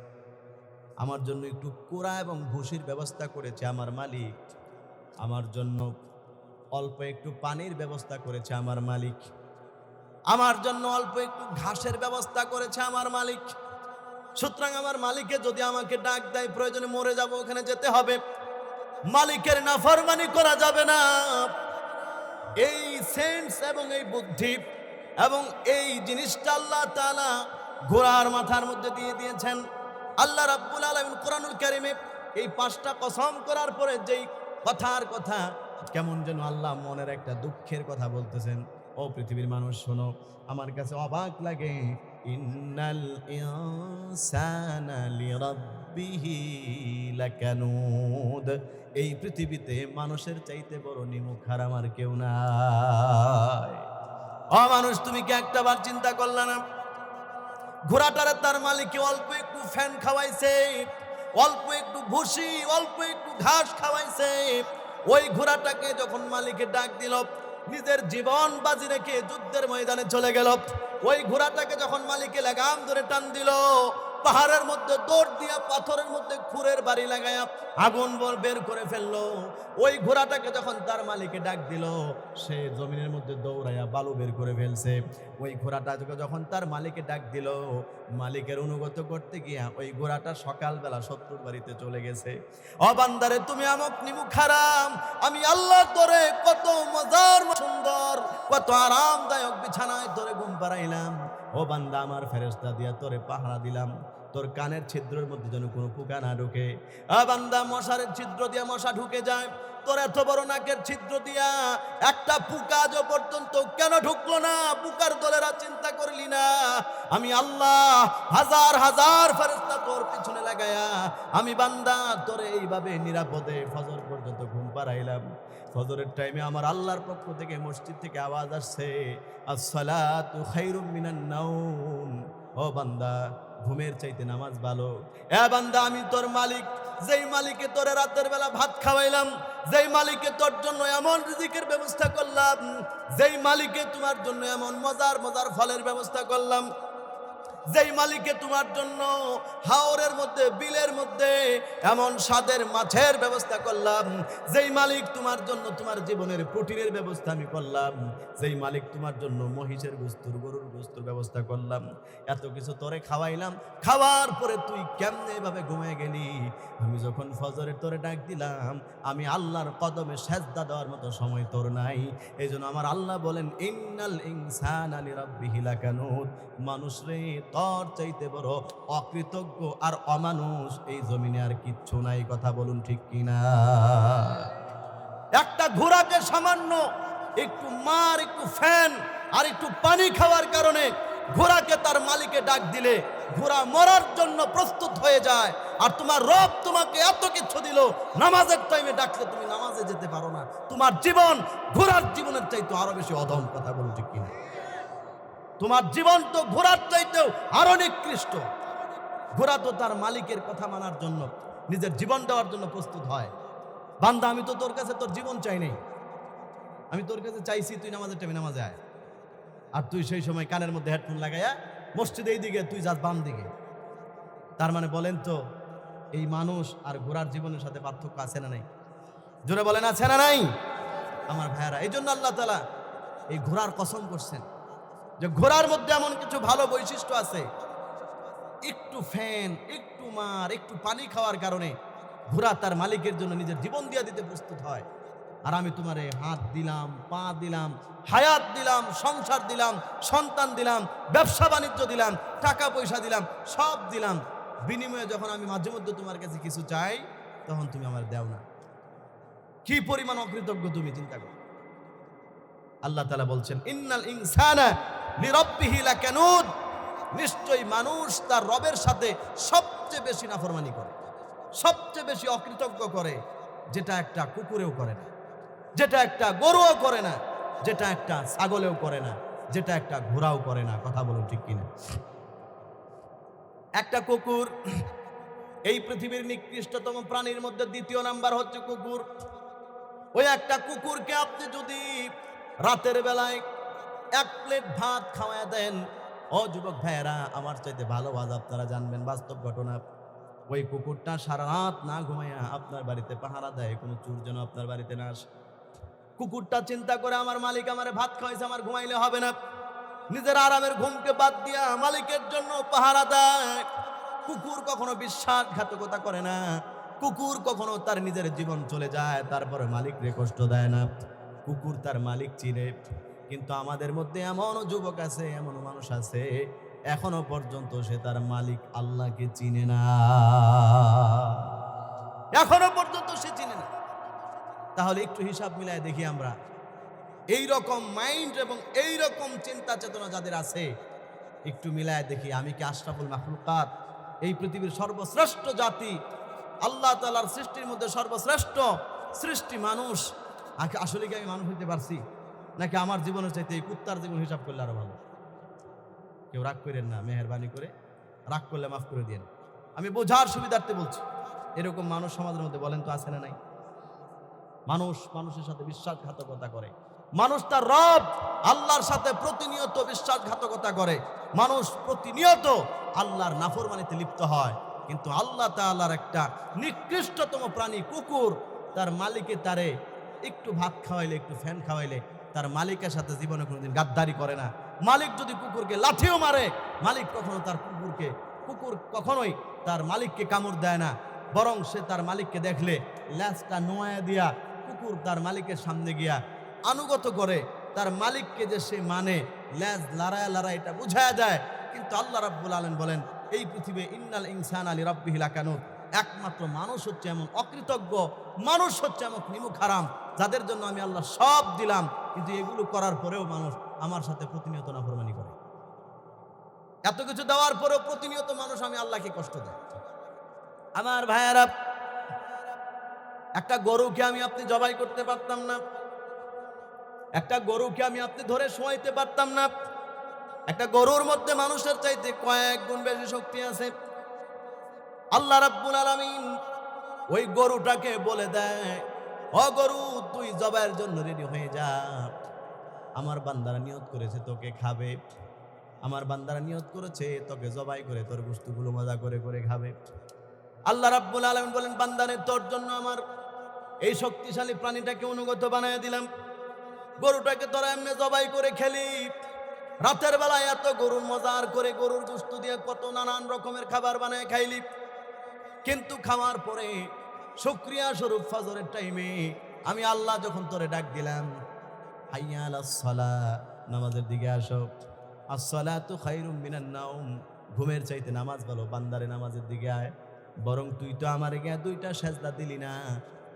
আমার জন্য একটু কুড়া এবং ভুসির ব্যবস্থা করেছে আমার মালিক, আমার জন্য অল্প একটু পানির ব্যবস্থা করেছে আমার মালিক, আমার জন্য অল্প একটু ঘাসের ব্যবস্থা করেছে আমার মালিক। সুতরাং আমার মালিকে যদি আমাকে ডাক দেয়, প্রয়োজনে মরে যাব, ওখানে যেতে হবে, মালিকের নাফরমানি করা যাবে না। এই সেন্স এবং এই বুদ্ধি এবং এই জিনিসটা আল্লাহ তাআলা ঘোড়ার মাথার মধ্যে দিয়ে দিয়েছেন। আল্লাহ রাব্বুল আলামিন কোরআনুল কারীমে এই 5টা কসম করার পরে যেই কথার কথা, কেমন যেন আল্লাহ মনের একটা দুঃখের কথা বলতেছেন। ও পৃথিবীর মানুষ শোনো, আমার কাছে অবাক লাগে, ইন্নাল ইনসানা লিরাব্বিহি লাকানুদ, এই পৃথিবীতে মানুষের চাইতে বড় নিমুখার আমার কেউ নাই। ও মানুষ, তুমি কি একটাবার চিন্তা করলে না, ঘোড়াটারে তার মালিক অল্প একটু ফ্যান খাওয়াইছে, অল্প একটু ভুসি, অল্প একটু ঘাস খাওয়াইছে, ওই ঘোড়াটাকে যখন মালিকে ডাক দিল, নিজের জীবন বাজি রেখে যুদ্ধের ময়দানে চলে গেল, ওই ঘোড়াটাকে যখন মালিকে লাগাম ধরে টান দিল, পাহাড়ের মধ্যে দৌড় দিয়া পাথরের মধ্যে খুরের বাড়ি লাগায়া আগুন বের করে ফেললো, ওই ঘোড়াটাকে যখন তার মালিকে ডাক দিল, সে জমিনের মধ্যে দৌড়াইয়া বালু বের করে ফেলছে। ওই ঘোড়াটাকে যখন তার মালিকে ডাক দিল, মালিকের অনুগত করতে গিয়া ওই ঘোড়াটা সকালবেলা শত্রুর বাড়িতে চলে গেছে। ও বান্দারে, তুমি আমক নিমুখ হারাম, আমি আল্লাহ তোরে কত মজার সুন্দর, কত আরামদায়ক বিছানায় তোরে ঘুম পাড়াইলাম। ও বান্দা, আমার ফেরেশতা দিয়া তোরে পাহারা দিলাম, তোর কানের ছিদ্রের মধ্যে যেন কোনো পোকা না ঢুকে। বান্দা, মশারের ছিদ্র দিয়া মশা ঢুকে যায়, তোর এত বড় নাকের ছিদ্র দিয়া একটা পোকা আজ পর্যন্ত কেন ঢুকলো না? পোকার দলেরা চিন্তা করলি না? আমি আল্লাহ হাজার হাজার ফেরেশতা তোর পিছনে লাগায়া আমি বান্দা তোরে এইভাবে নিরাপদে ফজর পর্যন্ত ঘুম পাড়াইলাম। ফজরের টাইমে আমার আল্লাহর পক্ষ থেকে মসজিদ থেকে আওয়াজ আসছে, আসসালাতু খায়রুম মিনান নাওম। ও বান্দা, ঘুমের চাইতে নামাজ ভালো। এ বান্দা, আমি তোর মালিক, যেই মালিকে তোরে রাতের বেলা ভাত খাওয়াইলাম, যেই মালিকে তোর জন্য এমন রিজিকের ব্যবস্থা করলাম, যেই মালিকে তোমার জন্য এমন মজার মজার ফলের ব্যবস্থা করলাম, যেই মালিকে তোমার জন্য হাওরের মধ্যে বিলের মধ্যে এমন স্বাদের মাছের ব্যবস্থা করলাম, যেই মালিক তোমার জন্য তোমার জীবনের প্রোটিনের ব্যবস্থা আমি করলাম, যেই মালিক তোমার জন্য মহিষের গোস্তুর গরুর গোস্তুর ব্যবস্থা করলাম, এত কিছু তোরে খাওয়াইলাম, খাওয়ার পরে তুই কেমনে এভাবে ঘুমিয়ে গেলি? আমি যখন ফজরের তোরে ডাক দিলাম, আমি আল্লাহর কদমে সেজদা দেওয়ার মতো সময় তোর নাই। এই জন্য আমার আল্লাহ বলেন, ইন্নাল ইনসানা লিরাব্বিহি লাকানুদ, মানুষ রে তোর চাইতে বড় অকৃতজ্ঞ আর অমানুষ এই জমিনে আর কিচ্ছু নাই। কথা বলুন ঠিক কিনা? একটা ঘোড়াকে সামান্য একটু মার, একটু ফ্যান আর একটু পানি খাওয়ার কারণে ঘোড়াকে তার মালিকে ডাক দিলে ঘোড়া মরার জন্য প্রস্তুত হয়ে যায়। আর তোমার রব তোমাকে এত কিছু দিল, নামাজের টাইমে ডাকলে তুমি নামাজে যেতে পারো না। তোমার জীবন ঘোড়ার জীবনের চাইতে আরো বেশি অধম। কথা বলুন ঠিক কিনা? তোমার জীবন তো ঘোড়ার চাইতেও আরো নিকৃষ্ট। ঘোড়া তো তার মালিকের কথা মানার জন্য, নিজের জীবন দেওয়ার জন্য প্রস্তুত হয়। বান্দা, আমি তো তোর কাছে তোর জীবন চাই নাই, আমি তোর কাছে চাইছি তুই নামাজের টাইমে নামাজে আয়। আর তুই সেই সময় কানের মধ্যে হেডফোন লাগাইয়া মসজিদে এই দিকে, তুই যাস বাম দিকে। তার মানে বলেন তো, এই মানুষ আর ঘোড়ার জীবনের সাথে পার্থক্য আছে না নাই? জোরে বলেন, আছে না নাই? আমার ভাইয়ারা, এই জন্য আল্লাহ তাআলা এই ঘোড়ার কসম করছেন যে ঘোড়ার মধ্যে এমন কিছু ভালো বৈশিষ্ট্য আছে, একটু ফ্যান, একটু মার, একটু পানি খাওয়ার কারণে ঘোড়া তার মালিকের জন্য নিজের জীবন দিয়ে দিতে প্রস্তুত হয়। আর আমি তোমারে হাত দিলাম, পা দিলাম, হায়াত দিলাম, সংসার দিলাম, সন্তান দিলাম, ব্যবসা বাণিজ্য দিলাম, টাকা পয়সা দিলাম, সব দিলাম, বিনিময়ে যখন আমি মাঝে মধ্যে তোমার কাছে কিছু চাই তখন তুমি আমার দেও না। কি পরিমাণ অকৃতজ্ঞ তুমি, চিন্তা করো। আল্লাহ তাআলা বলছেন, ইন্নাল ইনসানা লিরাব্বিহি লাকানুদ, নিশ্চয়ই মানুষ তার রবের সাথে সবচেয়ে বেশি নাফরমানি করে, সবচেয়ে বেশি অকৃতজ্ঞ করে, যেটা একটা কুকুরেও করে না, যেটা একটা গরুও করে না, যেটা একটা ছাগলেও করে না, যেটা একটা ঘোড়াও করে না। কথা বলুন ঠিক কিনা? একটা কুকুর, এই পৃথিবীর নিকৃষ্টতম প্রাণীর মধ্যে দ্বিতীয় নাম্বার হচ্ছে কুকুর। ওই একটা কুকুরকে আপনি যদি রাতের বেলায় এক প্লেট ভাত খাওয়ায় দেন, ও যুবক ভাইয়েরা, আমার চাইতে ভালো আজ আপনারা জানবেন বাস্তব ঘটনা। ওই কুকুরটা সারা রাত না ঘুমাইয়া আপনার বাড়িতে পাহারা দেয়, কোনো চোর যেন আপনার বাড়িতে না আসে। কুকুরটা চিন্তা করে, আমার মালিক আমারে ভাত খাওয়াইছে, আমার ঘুমাইলে হবে না, নিজের আরামের ঘুমকে বাদ দিয়া মালিকের জন্য পাহারা দেয়। কুকুর কখনো বিশ্বাসঘাতকতা করে না, কুকুর কখনো তার নিজের জীবন চলে যায় তারপরে মালিকরে কষ্ট দেয় না। কুকুর তার মালিক চিনে। কিন্তু আমাদের মধ্যে এমন যুবক আছে, এমন মানুষ আছে, এখনো পর্যন্ত সে তার মালিক আল্লাহকে চিনে না, এখনো পর্যন্ত সে চিনে না। তাহলে একটু হিসাব মিলায় দেখি আমরা, এই রকম মাইন্ড এবং এই রকম চিন্তা চেতনা যাদের আছে, একটু মিলায় দেখি, আমি কি আশরাফুল মাখলুকাত, এই পৃথিবীর সর্বশ্রেষ্ঠ জাতি, আল্লাহ তাআলার সৃষ্টির মধ্যে সর্বশ্রেষ্ঠ সৃষ্টি মানুষ, আসলে কি আমি মানুষ হইতে পারছি? নাকি আমার জীবনের চাইতে এই কুত্তার জীবন হিসাব করলে আরো ভালো? কেউ রাগ করেন না, মেহেরবানি করে, রাগ করলে মাফ করে দিন। আমি বোঝার সুবিধার্থে বলছি, এরকম মানুষ সমাজের মধ্যে বলেন তো আছে না নাই? মানুষ মানুষের সাথে বিশ্বাসঘাতকতা করে, মানুষ তার রব আল্লাহর সাথে প্রতিনিয়ত বিশ্বাসঘাতকতা করে, মানুষ প্রতিনিয়ত আল্লাহর নাফরমানিতে লিপ্ত হয়। কিন্তু আল্লাহ তাআলার একটা নিকৃষ্টতম প্রাণী কুকুর, তার মালিকে তারে একটু ভাত খাওয়াইলে, একটু ফ্যান খাওয়াইলে তার মালিকের সাথে জীবনে কোনোদিন গাদ্দারি করে না। মালিক যদি কুকুরকে লাঠিও মারে, মালিক কখনো তার কুকুর কখনোই তার মালিককে কামড় দেয় না, বরং সে তার মালিককে দেখলে ল্যাজটা নোয়া দিয়া কুকুর তার মালিকের সামনে গিয়া আনুগত করে, তার মালিককে যে সে মানে, ল্যাজ লড়ায় লড়ায় এটা বুঝায়া যায়। কিন্তু আল্লাহ রাব্বুল আলামিন বলেন, এই পৃথিবী ইন্নাল ইনসানা লিরাব্বিহি লাকানুদ, একমাত্র মানুষ হচ্ছে এমন অকৃতজ্ঞ, মানুষ হচ্ছে এমন নিমুখ হারাম, যাদের জন্য আমি আল্লাহ সব দিলাম, কিন্তু এগুলো করার পরেও মানুষ আমার সাথে প্রতিনিয়ত নাফরমানি করে। এত কিছু দেওয়ার পরেও প্রতিনিয়ত মানুষ আমি আল্লাহকে কষ্ট দেয়। আমার ভাইয়েরা, একটা গরুকে আমি আপনি জবাই করতে পারতাম না, একটা গরুকে আমি আপনি ধরে শোয়াইতে পারতাম না। একটা গরুর মধ্যে মানুষের চাইতে কয়েক গুণ বেশি শক্তি আছে। আল্লাহ রাব্বুল আলামিন ওই গরুটাকে বলে দেয়, ও গরু, তুই জবাইয়ের জন্য রেডি হয়ে যা, আমার বান্দারা নিয়ত করেছে তোকে খাবে। আমার বান্দারা নিয়ত করেছে তোকে জবাই করে তোর গোশতগুলো মজা করে করে খাবে। আল্লাহ রাব্বুল আলামিন বলেন, বান্দারে তোর জন্য আমার এই শক্তিশালী প্রাণীটাকে অনুগত বানায় দিলাম। গরুটাকে তোরা এমনি জবাই করে খেলি, রাতের বেলায় এত গরুর মজার করে গরুর গোশত দিয়ে কত নানান রকমের খাবার বানায় খাইলি, কিন্তু খাওয়ার পরে শুকরিয়া স্বরূপ ফজরের টাইমে আমি আল্লাহ যখন তোরে ডাক দিলাম, হাইয়া আলাস সালাহ, নামাজের দিকে আসো, আসসালাতু খায়রুম মিনান নাওম, ঘুমের চাইতে নামাজ ভালো, বান্দারে নামাজের দিকে আয়। বরং তুই তো আমার গিয়া 2টা সেজদা দিলি না,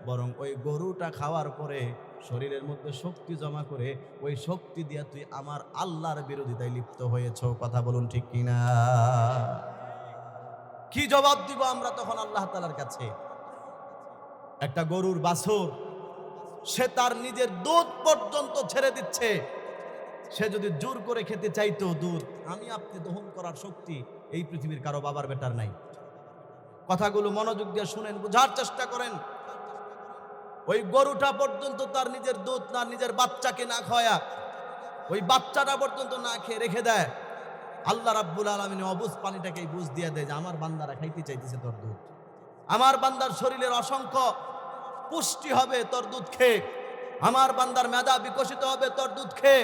বরং ওই গরুটা খাওয়ার পরে শরীরের মধ্যে শক্তি জমা করে ওই শক্তি দিয়া তুই আমার আল্লাহর বিরোধিতায় লিপ্ত হয়েছ। কথা বলুন ঠিক কিনা? কি জবাব দিব আমরা তখন আল্লাহ তাআলার কাছে? একটা গরুর বাছুর, সে তার নিজের দুধ পর্যন্ত ছেড়ে দিচ্ছে। সে যদি জোর করে খেতে চাইতো দুধ, আমি আপনি দহন করার শক্তি এই পৃথিবীর কারো বাবার বেটার নাই। কথাগুলো মনোযোগ দিয়ে শুনেন, বোঝার চেষ্টা করেন। ওই গরুটা পর্যন্ত তার নিজের দুধ না, নিজের বাচ্চাকে না খাওয়া, ওই বাচ্চাটা পর্যন্ত না খেয়ে রেখে দেয়। আল্লাহ রাব্বুল আলামিন অবুঝ পানিটাকে বুঝ দিয়ে দেয় যে আমার বান্দারা খাইতে চাইতেছে তোর দুধ, আমার বান্দার শরীরের অসংখ্য পুষ্টি হবে তোর দুধ খেয়ে, আমার বান্দার মেধা বিকশিত হবে তোর দুধ খেয়ে,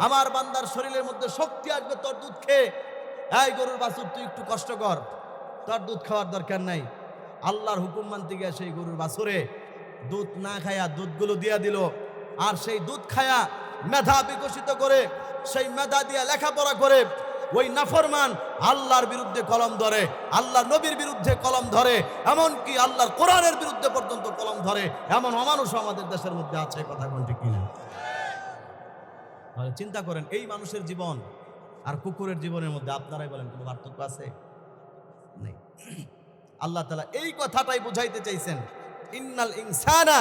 আমার বান্দার শরীরের মধ্যে শক্তি আসবে তোর দুধ খেয়ে। এই গরুর বাছুর, তুই একটু কষ্ট কর, তোর দুধ খাওয়ার দরকার নাই। আল্লাহর হুকুম মানতে গিয়ে সেই গরুর বাছুরে দুধ না খায়া দুধগুলো দিয়া দিল, আর সেই দুধ খায়া মেধা বিকশিত করে, সেই মেধা দিয়া লেখাপড়া করে ওই নাফরমান আল্লাহর বিরুদ্ধে কলম ধরে, আল্লাহর নবীর বিরুদ্ধে কলম ধরে, এমনকি আল্লাহর কোরআনের বিরুদ্ধে পর্যন্ত কলম ধরে, এমন অমানুষও আমাদের দেশের মধ্যে আছে। কথা কোনটি কিনা? তাহলে চিন্তা করেন, এই মানুষের জীবন আর কুকুরের জীবনের মধ্যে আপনারাই বলেন কোনো পার্থক্য আছে? নেই। আল্লাহ তাআলা এই কথাটাই বুঝাইতে চাইছেন, ইন্নাল ইনসানা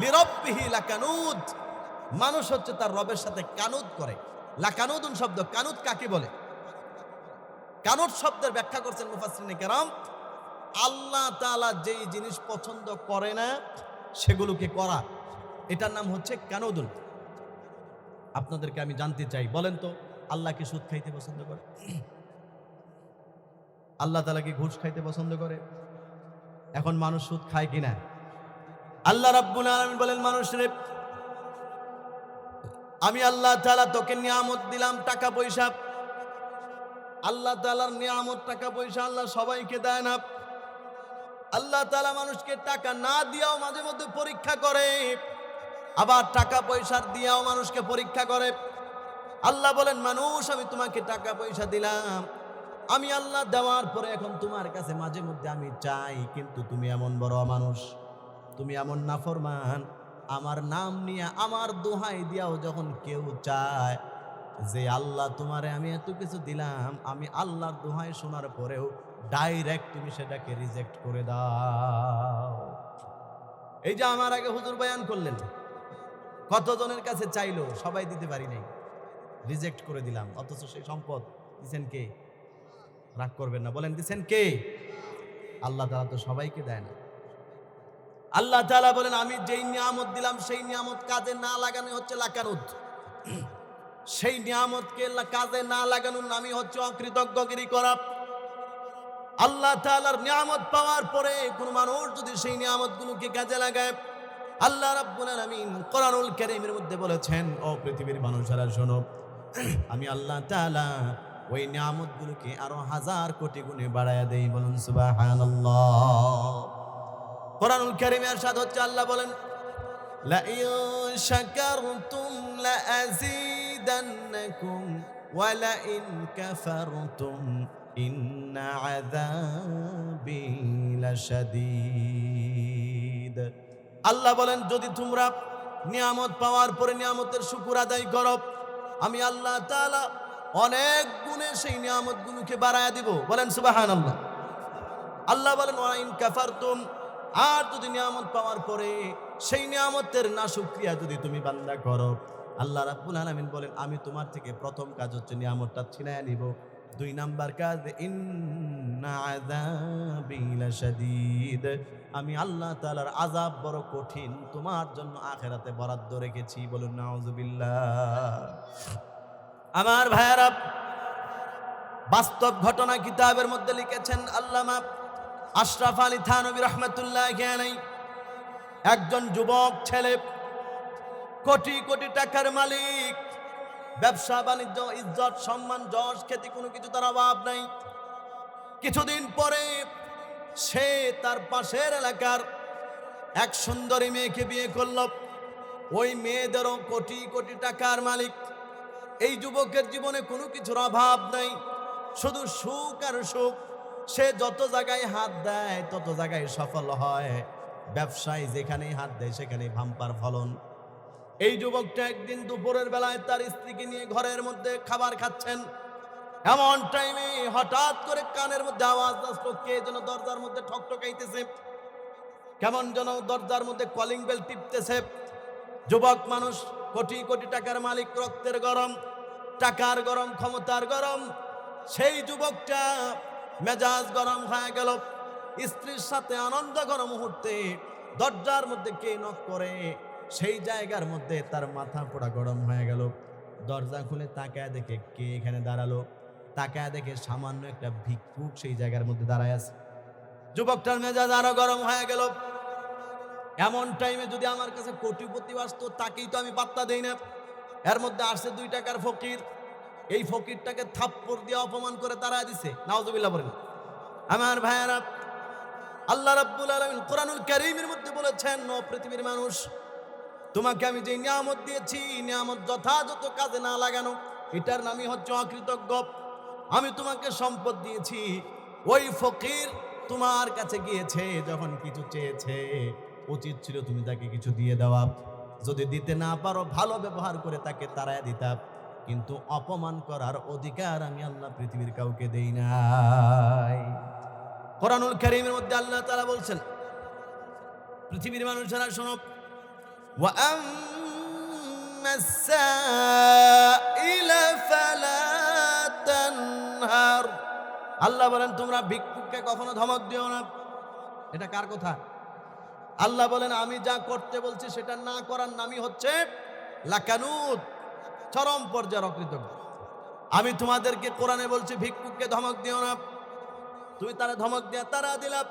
লিরাব্বিহি লাকানুদ, মানুষ হচ্ছে তার রবের সাথে কানুদ করে। লাকানুদুন শব্দ, কানুদ কাকে বলে? কানুদ শব্দের ব্যাখ্যা করছেন মুফাসসিরিনে কেরাম, আল্লাহ তাআলা যেই জিনিস পছন্দ করে না সেগুলোকে করা, এটার নাম হচ্ছে কানুদুন। আপনাদেরকে আমি জানতে চাই, বলেন তো আল্লাহ কি সুদ খাইতে পছন্দ করে? আল্লাহ তাআলা কি ঘুষ খাইতে পছন্দ করে? এখন মানুষ সুদ খায় কিনা? আল্লাহ রাব্বুল আলামিন বলেন, মানুষরে আমি আল্লাহ তাআলা তোকে নিয়ামত দিলাম, টাকা পয়সা। আল্লাহ তাআলার নিয়ামত টাকা পয়সা আল্লাহ সবাইকে দেয় না। আল্লাহ তাআলা মানুষকে টাকা না দিয়াও মাঝে মধ্যে পরীক্ষা করে, আবার টাকা পয়সার দিয়াও মানুষকে পরীক্ষা করে। আল্লাহ বলেন, মানুষ আমি তোমাকে টাকা পয়সা দিলাম, আমি আল্লাহ দেওয়ার পরে এখন তোমার কাছে মাঝে মধ্যে আমি চাই, কিন্তু তুমি এমন বড় মানুষ, তুমি এমন নাফরমান, আমার নাম নিয়ে আমার দোহাই দিয়াও যখন কেউ চায় যে আল্লাহ তোমারে আমি এত কিছু দিলাম, আমি আল্লাহর দোহাই শোনার পরেও ডাইরেক্ট তুমি সেটাকে রিজেক্ট করে দাও। এই যে আমার আগে হুজুর বয়ান করলেন, কতজনের কাছে চাইলো, সবাই দিতে পারি নাই, রিজেক্ট করে দিলাম। অথচ সেই সম্পদ দিচ্ছেন কে? রাগ করবেন না, বলেন দিচ্ছেন কে? আল্লাহ তাআলা তো সবাইকে দেয় না। আল্লাহ তাআলা বলেন, আমি যেই নিয়ামত দিলাম সেই নিয়ামত কাজে না লাগানো হচ্ছে লাকানুদ। সেই নিয়ামতকে কাজে না লাগানোর নামই হচ্ছে অকৃতজ্ঞগিরি করা। আল্লাহ তাআলার নিয়ামত পাওয়ার পরে কোন মানুষ যদি সেই নিয়ামতগুলোকে কাজে লাগায়, আল্লাহ রাব্বুল আলামিন কোরআনুল কারীমের মধ্যে বলেছেন, ও পৃথিবীর মানুষেরা শোনো, আমি আল্লাহ তাআলা ওই নিয়ামতগুলোকে আরো 1000 কোটি গুণে বাড়ায়া দেই। বলুন সুবহানাল্লাহ। কোরআনুল কারীমে ইরশাদ হচ্ছে, আল্লাহ বলেন, লা ইন শাকারতুম লা আযীদান্নাকুম ওয়া লা ইন কাফারতুম ইন্না আযাবি লাশাদীদ। আল্লাহ বলেন, যদি তোমরা নিয়ামত পাওয়ার পরে নিয়ামতের শুকর আদায় করো, আমি আল্লাহ তাআলা অনেক গুণে সেই নিয়ামতগুলোকে বাড়ায়া দিব। বলেন সুবহানাল্লাহ। আল্লাহ বলেন, ওয়া ইন কাফারতুম, আর যদি নিয়ামত পাওয়ার পরে সেই নিয়ামতের নাশুকরিয়া যদি তুমি বান্দা করো, আল্লাহ রাব্বুল আলামিন বলেন, আমি তোমার থেকে প্রথম কাজ হচ্ছে নিয়ামতটা ছিনায়া নিব। 2 নাম্বার কাজ, ইন্না আযাবি লাশাদীদ, আমি আল্লাহ তাআলার আযাব বড় কঠিন, তোমার জন্য আখিরাতে বরাদ্দ রেখেছি। বলুন নাউযুবিল্লাহ। আমার ভাইয়েরা, বাস্তব ঘটনা কিতাবের মধ্যে লিখেছেন আল্লামা আশরাফ আলী থানভী রহমাতুল্লাহি আলাইহি। একজন যুবক ছেলে, কোটি কোটি টাকার মালিক, ব্যবসা বাণিজ্য, ইজ্জত, সম্মান, যশ, খ্যাতি, কোনো কিছু তার অভাব নাই। কিছুদিন পরে সে তার পাশের এলাকার এক সুন্দরী মেয়েকে বিয়ে করল। ওই মেয়েদেরও কোটি কোটি টাকার মালিক। এই যুবকের জীবনে কোনো কিছুর অভাব নাই, শুধু সুখ আর সুখ। সে যত জায়গায় হাত দেয় তত জায়গায় সফল হয়। ব্যবসায় যেখানেই হাত দেয় সেখানেই ভাম্পার ফলন। এই যুবকটা একদিন দুপুরের বেলায় তার স্ত্রীকে নিয়ে ঘরের মধ্যে খাবার খাচ্ছেন। এমন টাইমে হঠাৎ করে কানের মধ্যে আওয়াজ আসলো, কে যেন দরজার মধ্যে ঠকঠকাইতেছে, কেমন যেন দরজার মধ্যে কলিং বেল টিপতেছে। যুবক মানুষ, কোটি কোটি টাকার মালিক, রক্তের গরম, টাকার গরম, ক্ষমতার গরম। সেই যুবকটা মেজাজ গরম হয়ে গেল। স্ত্রীর সাথে আনন্দ গরম মুহূর্তে দরজার মধ্যে কে নক করে, সেই জায়গার মধ্যে তার মাথা পোড়া গরম হয়ে গেল। দরজা খুলে তাকায় দেখে কে এখানে দাঁড়ালো। তাকায় দেখে সামান্য একটা ভিক্ষুক সেই জায়গার মধ্যে দাঁড়ায় আছে। যুবকটার মেজাজ আরো গরম হয়ে গেল। এমন টাইমে যদি আমার কাছে কোটিপতি আসতো, তাকেই তো আমি পাত্তা দেই না। এর মধ্যে আসছে 2 টাকার ফকির। এই ফকিরটাকে থাপ্পড় দিয়ে অপমান করে তাড়ায় দিছে। নাউজুবিল্লাহ বলেন। আমার ভাইয়েরা, আল্লাহ রাব্বুল আলামিন কোরআনুল কারীমের মধ্যে বলেছেন, ও পৃথিবীর মানুষ, তোমাকে আমি যে নিয়ামত দিয়েছি, নিয়ামত যথাযথ কাজে না লাগানো, এটার নামই হচ্ছে অকৃতজ্ঞ। আমি তোমাকে সম্পদ দিয়েছি, ওই ফকির তোমার কাছে গিয়েছে, যখন কিছু চেয়েছে, উচিত ছিল তুমি তাকে কিছু দিয়ে দেওয়া। যদি দিতে না পারো, ভালো ব্যবহার করে তাকে তাড়ায় দিতাম। কিন্তু অপমান করার অধিকার আমি আল্লাহ পৃথিবীর কাউকে দেই নাই। কোরআনুল কারীমের মধ্যে আল্লাহ তাআলা বলছেন, পৃথিবীর মানুষেরা শোনো, ওয়া আম্মাস সাইলা ফালা তানহার। আল্লাহ বলেন, তোমরা ভিক্ষুককে কখনো ধমক দিও না। এটা কার কথা? আল্লাহ বলেন, আমি যা করতে বলছি সেটা না করার নামই হচ্ছে লাকানুত, চরম পর্যায়ের অকৃতজ্ঞ। আমি তোমাদেরকে কোরআনে বলছি, ভিক্ষুককে ধমক দিও না। তুমি তারা ধমক দিয়া তারা দিলাম,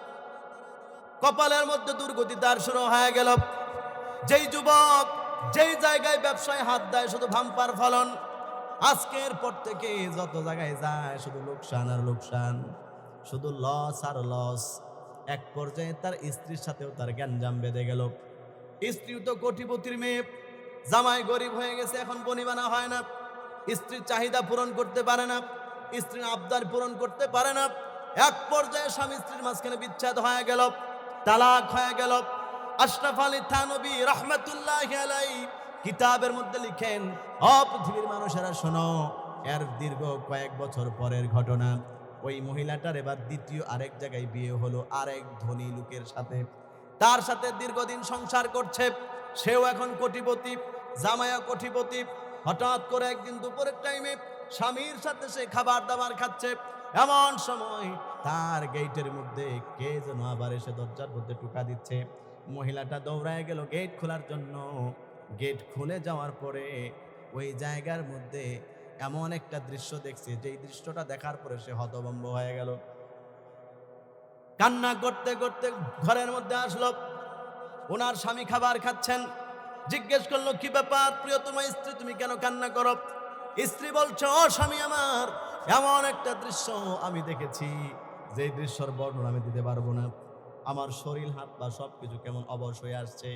কপালের মধ্যে দুর্গতি তার শুরু হয়ে গেল। যেই যুবক যেই জায়গায় ব্যবসায় হাত দেয় শুধু ভাম্পার ফলন। আজকের পর থেকে যত জায়গায় যায় শুধু লোকসান আর লোকসান, শুধু লস আর লস। এক পর্যায়ে তার স্ত্রীর সাথেও তার গ্যাঞ্জাম বেঁধে গেল। স্ত্রীও তো কোটিপতির মেয়ে, জামাই গরিব হয়ে গেছে, এখন বনিবানা হয় না, স্ত্রীর চাহিদা পূরণ করতে পারে না, স্ত্রীর আবদার পূরণ করতে পারে না। এক পর্যায়ে স্বামী স্ত্রীর মাঝখানে বিচ্ছেদ হয়ে গেল, তালাক হয়ে গেল। আশরাফ আলী থানভী রহমাতুল্লাহি আলাইহি কিতাবের মধ্যে লিখেন, ও পৃথিবীর মানুষেরা শোনো, এর দীর্ঘ কয়েক বছর পরের ঘটনা। ওই মহিলাটার এবার দ্বিতীয় আরেক জায়গায় বিয়ে হলো, আরেক ধনী লোকের সাথে। তার সাথে দীর্ঘদিন সংসার করছে, সেও এখন কোটিপতি, জামায়া কোটিপতি। হঠাৎ করে একদিন দুপুরের টাইমে স্বামীর সাথে সে খাবার দাবার খাচ্ছে। এমন সময় তার গেটের মধ্যে কে যেন আবার এসে দরজার মধ্যে টোকা দিচ্ছে। মহিলাটা দৌড়ায় গেল গেট খোলার জন্য। গেট খুলে যাওয়ার পরে ওই জায়গার মধ্যে এমন একটা দৃশ্য দেখছে, যেই দৃশ্যটা দেখার পরে সে হতভম্ব হয়ে গেল। কান্না করতে করতে ঘরের মধ্যে আসলো। ওনার স্বামী খাবার খাচ্ছেন। জিজ্ঞেস করলো, কি ব্যাপার প্রিয়তমা স্ত্রী, তুমি কেন কান্না করো? স্ত্রী বলছে, ও স্বামী আমার, এমন একটা দৃশ্য আমি দেখেছি, যে দৃশ্যর বর্ণনা আমি দিতে পারবো না। আমার শরীর, হাত পা সবকিছু কেমন অবশ হয়ে আসছে।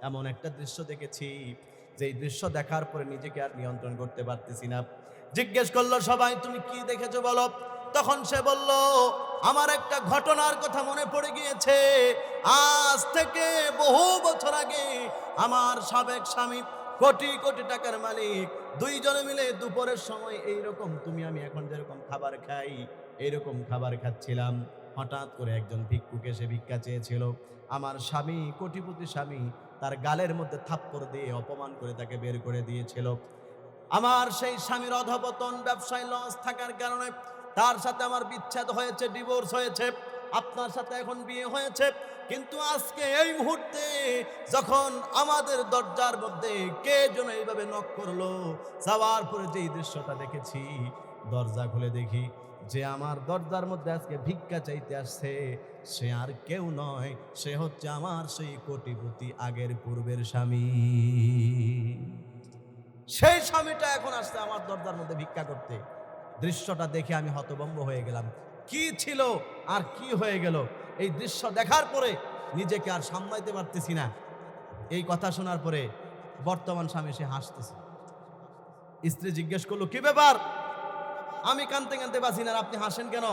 এমন একটা দৃশ্য দেখেছি, যেই দৃশ্য দেখার পরে নিজেকে আর নিয়ন্ত্রণ করতে পারতেছি না। জিজ্ঞেস করলো, সবাই তুমি কি দেখেছো বলো? তখন সে বলল, আমার একটা ঘটনার কথা মনে পড়ে গিয়েছে। আজ থেকে বহু বছর আগে আমার সাবেক স্বামী, কোটি কোটি টাকার মালিক, দুইজনে মিলে দুপুরের সময় এইরকম তুমি আমি এখন যেরকম খাবার খাই, এইরকম খাবার খাচ্ছিলাম। হঠাৎ করে একজন ভিক্ষুক এসে ভিক্ষা চেয়েছিল। আমার স্বামী, কোটিপতি স্বামী, তার গালের মধ্যে থাপ্পড় দিয়ে অপমান করে তাকে বের করে দিয়েছিল। আমার সেই স্বামীর অধপতন, ব্যবসায় লস থাকার কারণে তার সাথে আমার বিচ্ছেদ হয়েছে, ডিভোর্স হয়েছে। আপনার সাথে এখন বিয়ে হয়েছে, কিন্তু আজকে এই মুহূর্তে যখন আমাদের দরজার মধ্যে কে যেন এইভাবে নক করলো, যাওয়ার পরে যেই দৃশ্যটা দেখেছি, দরজা খুলে দেখি যে আমার দরজার মধ্যে আজকে ভিক্ষা চাইতে আসছে সে আর কেউ নয়, সে হচ্ছে আমার সেই কোটিপতি আগের পূর্বের স্বামী। সেই স্বামীটা এখন আসছে আমার দরজার মধ্যে ভিক্ষা করতে। দৃশ্যটা দেখে আমি হতভম্ব হয়ে গেলাম। কি ছিল আর কি হয়ে গেল, এই দৃশ্য দেখার পরে নিজেকে আর সামলাইতে পারতেছি না। এই কথা শোনার পরে বর্তমান স্বামী সে হাসতেছে। স্ত্রী জিজ্ঞেস করলো, কি ব্যাপার? আমি কানতে কানতে বাঁচি না, আপনি হাসেন কেন?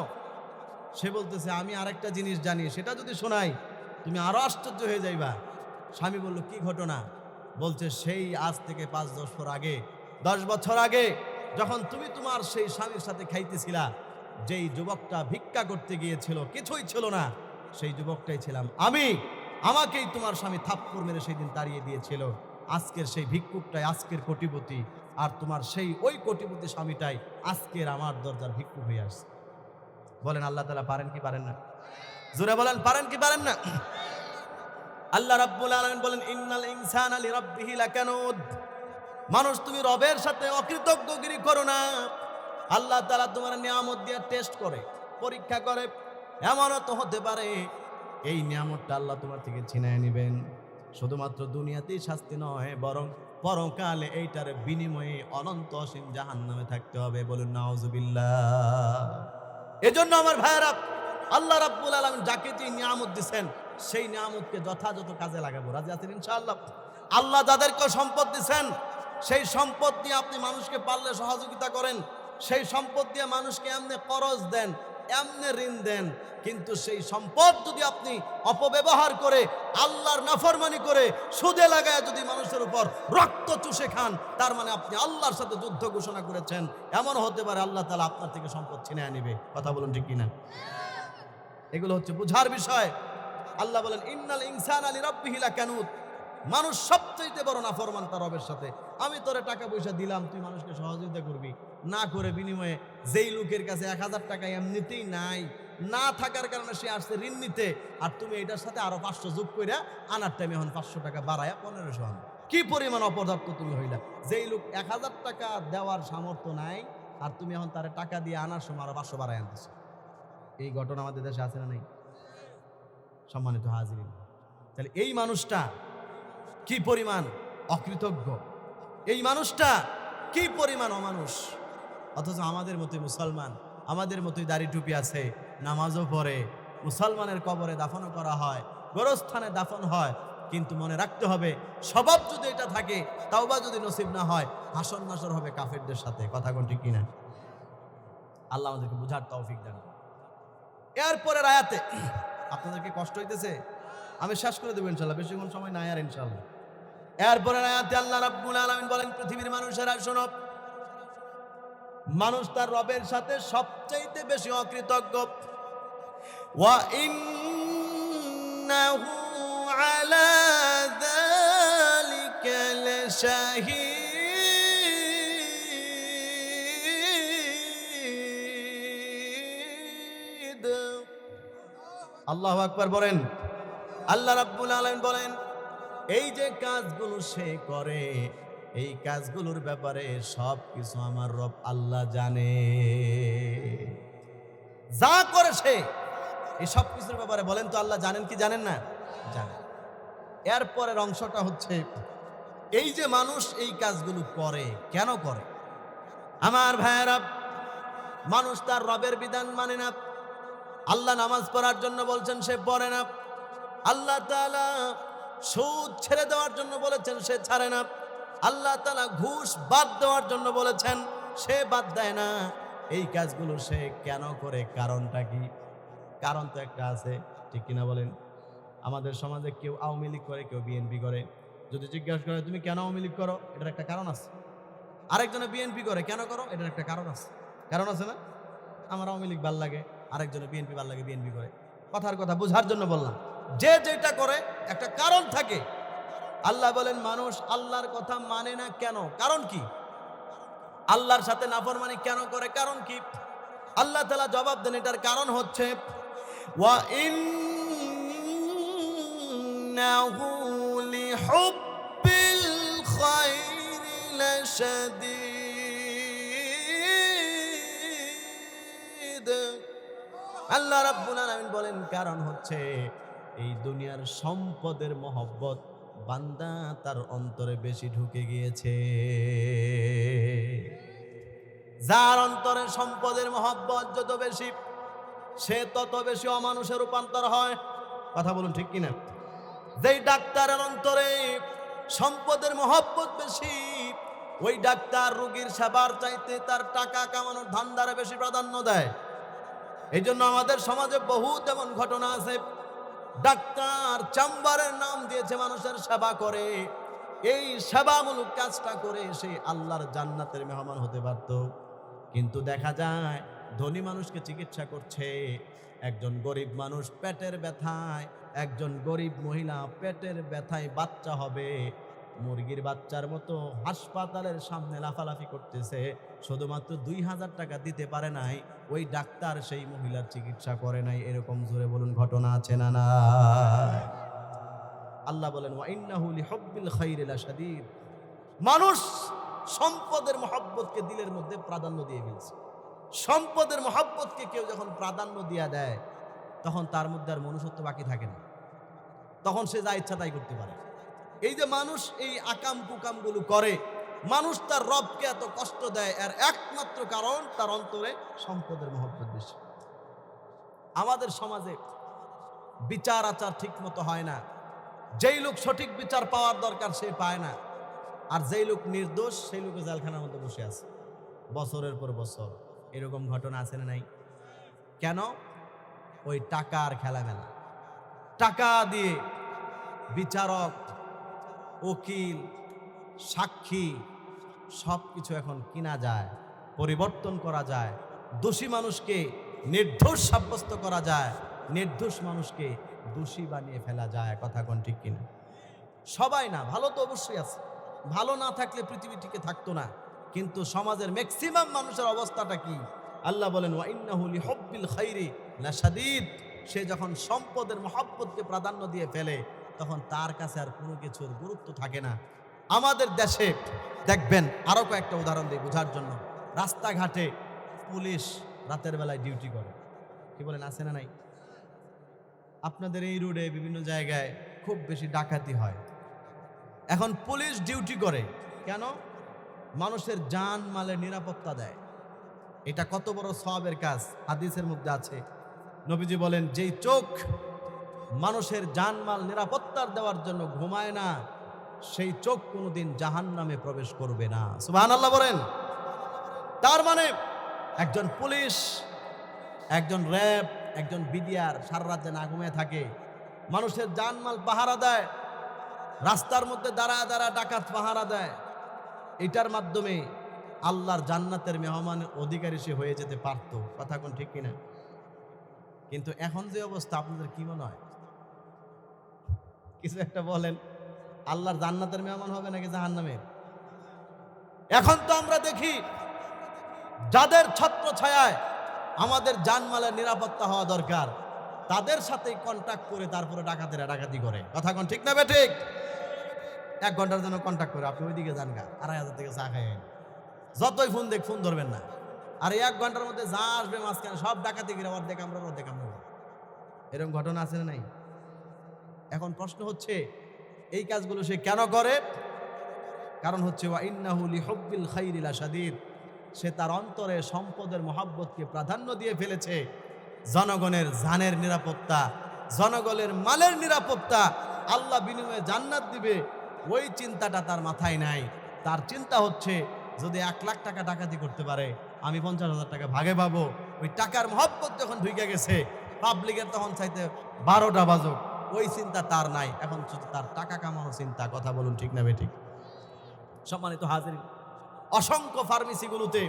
সে বলতেছে, আমি আরেকটা জিনিস জানি, সেটা যদি শোনাই তুমি আরো আশ্চর্য হয়ে যাইবা। স্বামী বলল, কি ঘটনা? বলছে, সেই আজ থেকে 5-10 বছর আগে, 10 বছর আগে যখন তুমি তোমার সেই স্বামীর সাথে খাইতেছিলা, যেই যুবকটা ভিক্ষা করতে গিয়েছিল, কিছুই ছিল না, সেই যুবকটাই ছিলাম আমি। আমাকেই তোমার স্বামী থাপ্পড় মেরে সেই দিন তাড়িয়ে দিয়েছিল। আজকের সেই ভিক্ষুকটাই আজকের কোটিপতি, আর তোমার সেই ওই কোটিপতি স্বামীটাই আজকের আমার দরজার ভিক্ষুক হয়ে আসছে। বলেন আল্লাহ তাআলা পারেন কি পারেন না? জোরে বলেন, পারেন কি পারেন না? আল্লাহ রাব্বুল আলামিন বলেন, ইন্নাল ইনসানা লিরাব্বিহি লাকানুদ। মানুষ, তুমি রবের সাথে অকৃতজ্ঞগিরি করো না। আল্লাহ তাআলা তোমার নিয়ামত দিয়ে টেস্ট করে, পরীক্ষা করে। এমনও তো হতে পারে এই নিয়ামতটা আল্লাহ তোমার থেকে ছিনায় নেবেন। শুধুমাত্র দুনিয়াতেই শাস্তি নয়, বরং পরকালে এইটার বিনিময়ে অনন্ত অসীম জাহান্নামে থাকতে হবে। বলুন নাউজুবিল্লাহ। এজন্য আমার ভাইয়েরা, আল্লাহ রাব্বুল আলামিন যাকে যে নিয়ামত দিবেন সেই নিয়ামতকে যথাযথ কাজে লাগাবো। রাজি আছেন ইনশাআল্লাহ? আল্লাহ যাদেরকে সম্পদ দিবেন সেই সম্পদ দিয়ে আপনি মানুষকে পারলে সহযোগিতা করেন, সেই সম্পদ দিয়ে মানুষকে এমনি খরচ দেন, এমনি ঋণ দেন। কিন্তু সেই সম্পদ যদি আপনি অপব্যবহার করে, আল্লাহর নাফরমানি করে, সুদে লাগায় যদি মানুষের উপর রক্ত চুষে খান, তার মানে আপনি আল্লাহর সাথে যুদ্ধ ঘোষণা করেছেন। এমন হতে পারে আল্লাহ তাআলা আপনার থেকে সম্পদ ছিনিয়ে নেবে। কথা বলুন ঠিক কিনা? এগুলো হচ্ছে বুঝার বিষয়। আল্লাহ বলেন, ইন্নাল ইনসানা লিরাব্বিহি লাকানুত। মানুষ সবচেয়ে বড় নাফরমান তার রবের সাথে। আমি তোরে টাকা পয়সা দিলাম, তুই মানুষকে সহযোগিতা করবি, না করে বিনিময়ে যেই লোকের কাছে 1000 টাকা এমনিতেই নাই, না থাকার কারণে সে আসছে ঋণ নিতে, আর তুমি এটার সাথে আরো 500 যোগ কইরা আনার টাইমে এখন 500 টাকা বাড়ায়া 1500 আনো। কি পরিমাণ অপদার্থ তুমি হইলা! যেই লোক 1000 টাকা দেওয়ার সামর্থ্য নাই, আর তুমি এখন তারে টাকা দিয়ে আনার সময় আরো 500 বাড়ায় আনতেছো। এই ঘটনা আমাদের দেশে আছে না নাই? সম্মানিত হাজিরিন, তাহলে এই মানুষটা কি পরিমাণ অকৃতজ্ঞ, এই মানুষটা কি পরিমাণ অমানুষ। অথচ আমাদের মতোই মুসলমান, আমাদের মতোই দাড়ি টুপি আছে, নামাজও পড়ে, মুসলমানের কবরে দাফনও করা হয়, গোরস্থানে দাফন হয়। কিন্তু মনে রাখতে হবে, স্বভাব যদি এটা থাকে, তাওবা যদি নসিব না হয়, হাসর নাসর হবে কাফেরদের সাথে। কথা কোন ঠিক কিনা? আল্লাহ আমাদেরকে বুঝার তৌফিক দান। এরপরের আয়াতে আপনাদেরকে কষ্ট হইতেছে, আমি শেষ করে দেবো ইনশাল্লাহ, বেশিক্ষণ সময় নাই আর ইনশাল্লাহ। এরপরের আয়াতে আল্লাহ রাব্বুল আলামিন বলেন, পৃথিবীর মানুষেরা শোনো, মানুষ তার রবের সাথে সবচাইতে বেশি অকৃতজ্ঞ। ওয়া ইন্নাহু আলা যালিকা লাশাহীদ। আল্লাহু আকবার বলেন। আল্লাহ রাব্বুল আলামিন বলেন, এই যে কাজগুলো সে করে, এই কাজগুলোর ব্যাপারে সব কিছু আমার রব আল্লাহ জানে। যা করে সে, এই সব কিছুর ব্যাপারে বলেন তো আল্লাহ জানেন কি জানেন না? জানেন। এরপরের অংশটা হচ্ছে, এই যে মানুষ এই কাজগুলো করে, কেন করে? আমার ভাইয়েরা, মানুষ তার রবের বিধান মানে না। আল্লাহ নামাজ পড়ার জন্য বলছেন, সে পড়ে না। আল্লাহ তাআলা সুদ ছেড়ে দেওয়ার জন্য বলেছেন, সে ছাড়ে না। আল্লাহ তাআলা ঘুষ বাদ দেওয়ার জন্য বলেছেন, সে বাদ দেয় না। এই কাজগুলো সে কেন করে? কারণটা কি? কারণ তো একটা আছে, ঠিক কিনা বলেন? আমাদের সমাজে কেউ আওয়ামী লীগ করে, কেউ বিএনপি করে। যদি জিজ্ঞাসা করে তুমি কেন আওয়ামী লীগ করো, এটার একটা কারণ আছে। আরেকজনে বিএনপি করে, কেন করো? এটার একটা কারণ আছে। কারণ আছে না? আমার আওয়ামী লীগ ভাল লাগে, আরেকজনে বিএনপি ভাল লাগে, বিএনপি করে। কথার কথা বোঝার জন্য বললাম, যে যেটা করে একটা কারণ থাকে। আল্লাহ বলেন, মানুষ আল্লাহর কথা মানে না কেন? কারণ কি? আল্লাহর সাথে নাফরমানি কেন করে? কারণ কি? আল্লাহ তাআলা জবাব দেন, এটার কারণ হচ্ছে, ওয়া ইন্নাহু লিহুব্বিল খায়রি লাশাদীদ। শাদীদ। আল্লাহ রাব্বুল আলামিন বলেন কারণ হচ্ছে এই দুনিয়ার সম্পদের মহব্বত বান্দা তার অন্তরে বেশি ঢুকে গিয়েছে। যার অন্তরে সম্পদের মহব্বত যত বেশি, সে তত বেশি অমানুষে রূপান্তর হয়। কথা বলুন ঠিক কিনা? যেই ডাক্তারের অন্তরে সম্পদের মহব্বত বেশি, ওই ডাক্তার রোগীর সেবার চাইতে তার টাকা কামানোর ধান্দারে বেশি প্রাধান্য দেয়। এই জন্য আমাদের সমাজে বহুত এমন ঘটনা আছে, ডাক্তার চেম্বারের নাম দিয়েছে মানুষের সেবা করে, এই সেবামূলক কাজটা করে সে আল্লাহর জান্নাতের মেহমান হতে পারত, কিন্তু দেখা যায় ধনী মানুষকে চিকিৎসা করছে, একজন গরিব মানুষ পেটের ব্যথায়, একজন গরিব মহিলা পেটের ব্যথায় বাচ্চা হবে, মুরগির বাচ্চার মতো হাসপাতালের সামনে লাফালাফি করতেছে, শুধুমাত্র 2000 টাকা দিতে পারে নাই, ওই ডাক্তার সেই মহিলার চিকিৎসা করে নাই। এরকম জোরে বলুন ঘটনা আছে না না? আল্লাহ বলেন ওয়া ইন্নাহু লিহুব্বিল খাইরি লাশাদীদ। মানুষ সম্পদের মহব্বতকে দিলের মধ্যে প্রাধান্য দিয়ে ফেলছে। সম্পদের মহব্বতকে কেউ যখন প্রাধান্য দিয়ে দেয়, তখন তার মধ্যে আর মনুষ্যত্ব বাকি থাকে না, তখন সে যা ইচ্ছা তাই করতে পারে। এই যে মানুষ এই আকাম কুকামগুলো করে, মানুষ তার রবকে এত কষ্ট দেয়, এর একমাত্র কারণ তার অন্তরে সম্পদের মহব্বত বেশি। আমাদের সমাজে বিচার আচার ঠিক মতো হয় না, যেই লোক সঠিক বিচার পাওয়ার দরকার সে পায় না, আর যেই লোক নির্দোষ সেই লোকে জেলখানার মধ্যে বসে আছে বছরের পর বছর। এরকম ঘটনা আছে না নাই? কেন? ওই টাকার খেলামেলা। টাকা দিয়ে বিচারক, উকিল, সাক্ষী সব কিছু এখন কিনা যায়, পরিবর্তন করা যায়, দোষী মানুষকে নির্দোষ সাব্যস্ত করা যায়, নির্দোষ মানুষকে দোষী বানিয়ে ফেলা যায়। কথা কোন ঠিক কিনা? সবাই না, ভালো তো অবশ্যই আছে, ভালো না থাকলে পৃথিবী টিকে থাকতো না, কিন্তু সমাজের ম্যাক্সিমাম মানুষের অবস্থাটা কি? আল্লাহ বলেন ওয়া ইন্নাহু লিহুব্বিল খাইরি লাশাদীদ। সে যখন সম্পদের মহব্বতকে প্রাধান্য দিয়ে ফেলে, তখন তার কাছে আর কোনো কিছুর গুরুত্ব থাকে না। আমাদের দেশে দেখবেন, আরো কয়েকটা উদাহরণ দিই বোঝার জন্য। রাস্তাঘাটে পুলিশ রাতের বেলায় ডিউটি করে, কি বলেন আছে না নাই? আপনাদের এই রোডে বিভিন্ন জায়গায় খুব বেশি ডাকাতি হয়। এখন পুলিশ ডিউটি করে কেন? মানুষের জান মালের নিরাপত্তা দেয়। এটা কত বড় সওয়াবের কাজ। হাদিসের মধ্যে আছে, নবীজি বলেন যেই চোখ মানুষের জানমাল নিরাপত্তার দেওয়ার জন্য ঘুমায় না, সেই চোখ কোনোদিন জাহান্নামে প্রবেশ করবে না। সুবহানাল্লাহ বলেন। তার মানে একজন পুলিশ, একজন র্যাব, একজন বিডিআর সারা রাত না ঘুমিয়ে থাকে, মানুষের জানমাল পাহারা দেয়, রাস্তার মধ্যে দাঁড়ায় দাঁড়ায় ডাকাত পাহারা দেয়। এটার মাধ্যমে আল্লাহর জান্নাতের মেহমান অধিকারী সে হয়ে যেতে পারত। কথা কোন ঠিক কিনা? কিন্তু এখন যে অবস্থা, আপনাদের কি মনে হয়? কিছু একটা বলেন, আল্লাহর জান্নাতের মেহমান হবে নাকি জাহান্নামের? এখন তো আমরা দেখি যাদের ছত্র ছায়ায় আমাদের জানমালের নিরাপত্তা হওয়া দরকার, তাদের সাথেই কন্ট্যাক্ট করে তারপরে ডাকাতেরা ডাকাতি করে। কথা কোন ঠিক না বে ঠিক? 1 ঘন্টার জন্য কন্ট্যাক্ট করে, আপনি ওইদিকে যান গা, 2500 থেকে চা খাইয়েন, যতই ফোন দেখ ফোন ধরবেন না, আর 1 ঘন্টার মধ্যে যা আসবে মাঝখানে সব ডাকাতি করে অর্ধেক আমরা অর্ধেক আমরা। এরকম ঘটনা আছে না নাই? এখন প্রশ্ন হচ্ছে এই কাজগুলো সে কেন করে? কারণ হচ্ছে ওয়া ইন্নাহু লিহুব্বিল খাইরি লাশাদীদ। সে তার অন্তরে সম্পদের মহব্বতকে প্রাধান্য দিয়ে ফেলেছে। জনগণের জানের নিরাপত্তা, জনগণের মালের নিরাপত্তা, আল্লাহ বিনিময়ে জান্নাত দিবে, ওই চিন্তাটা তার মাথায় নাই। তার চিন্তা হচ্ছে যদি 1 লাখ টাকা ডাকাতি করতে পারে, আমি 50,000 টাকা ভাগে পাবো। ওই টাকার মহব্বত যখন ঢুকে গেছে, পাবলিকের তখন চাইতে 12টা বাজুক, ওই চিন্তা তার নাই। এখন শুধু তার টাকা কামানোর চিন্তা। কথা বলুন ঠিক না বেঠিক? সম্মানিত হাজির, অসংখ্য ফার্মেসিগুলোতে,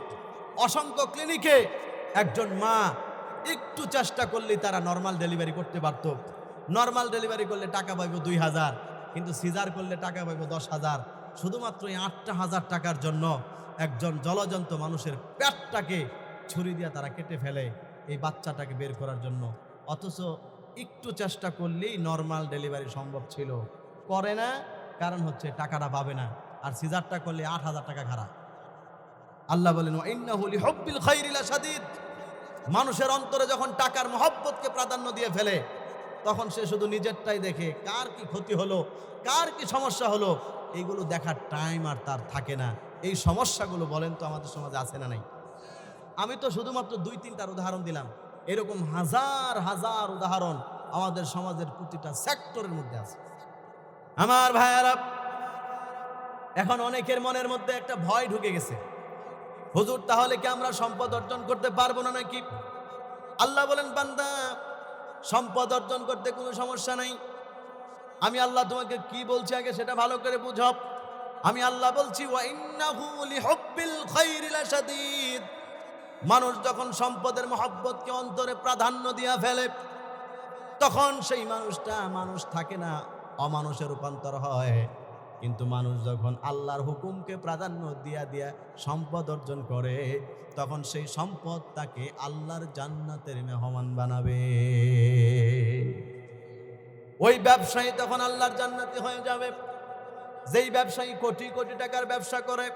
অসংখ্য ক্লিনিকে একজন মা একটু চেষ্টা করলেই তারা নর্মাল ডেলিভারি করতে পারত। নর্মাল ডেলিভারি করলে টাকা পাইব 2000, কিন্তু সিজার করলে টাকা পাইব 10,000। শুধুমাত্র এই 8,000 টাকার জন্য একজন জলজন্ত মানুষের পেটটাকে ছুরি দিয়ে তারা কেটে ফেলে এই বাচ্চাটাকে বের করার জন্য। অথচ একটু চেষ্টা করলেই নর্মাল ডেলিভারি সম্ভব ছিল, করে না। কারণ হচ্ছে টাকাটা পাবে না, আর সিজারটা করলে 8,000 টাকা খারাপ। আল্লাহ বলেন ওয়া ইন্নাহু লিহুব্বিল খাইরি লাশাদীদ। মানুষের অন্তরে যখন টাকার মহব্বতকে প্রাধান্য দিয়ে ফেলে, তখন সে শুধু নিজেরটাই দেখে, কার কি ক্ষতি হলো, কার কি সমস্যা হলো, এইগুলো দেখার টাইম আর তার থাকে না। এই সমস্যাগুলো বলেন তো আমাদের সমাজে আছে না নাই? আমি তো শুধুমাত্র 2-3টার উদাহরণ দিলাম, এরকম হাজার হাজার উদাহরণ আমাদের সমাজের প্রতিটা সেক্টরের মধ্যে আছে। আমার ভাইয়ারা, এখন অনেকের মনের মধ্যে একটা ভয় ঢুকে গেছে, হুজুর তাহলে কি আমরা সম্পদ অর্জন করতে পারবো না নাকি? আল্লাহ বলেন, বান্দা সম্পদ অর্জন করতে কোনো সমস্যা নাই। আমি আল্লাহ তোমাকে কি বলছি আগে সেটা ভালো করে বুঝো। আমি আল্লাহ বলছি, ওয়া ইন্নাহু লিহুব্বিল খাইরি লাশাদীদ। মানুষ যখন সম্পদের মহব্বতকে অন্তরে প্রাধান্য দিয়া ফেলে, তখন সেই মানুষটা মানুষ থাকে না, অমানুষে রূপান্তর হয়। কিন্তু মানুষ যখন আল্লাহর হুকুমকে প্রাধান্য দিয়া দিয়া সম্পদ অর্জন করে, তখন সেই সম্পদ তাকে আল্লাহর জান্নাতের মেহমান বানাবে। ওই ব্যবসায়ী তখন আল্লাহর জান্নাতি হয়ে যাবে। যেই ব্যবসায়ী কোটি কোটি টাকার ব্যবসা করে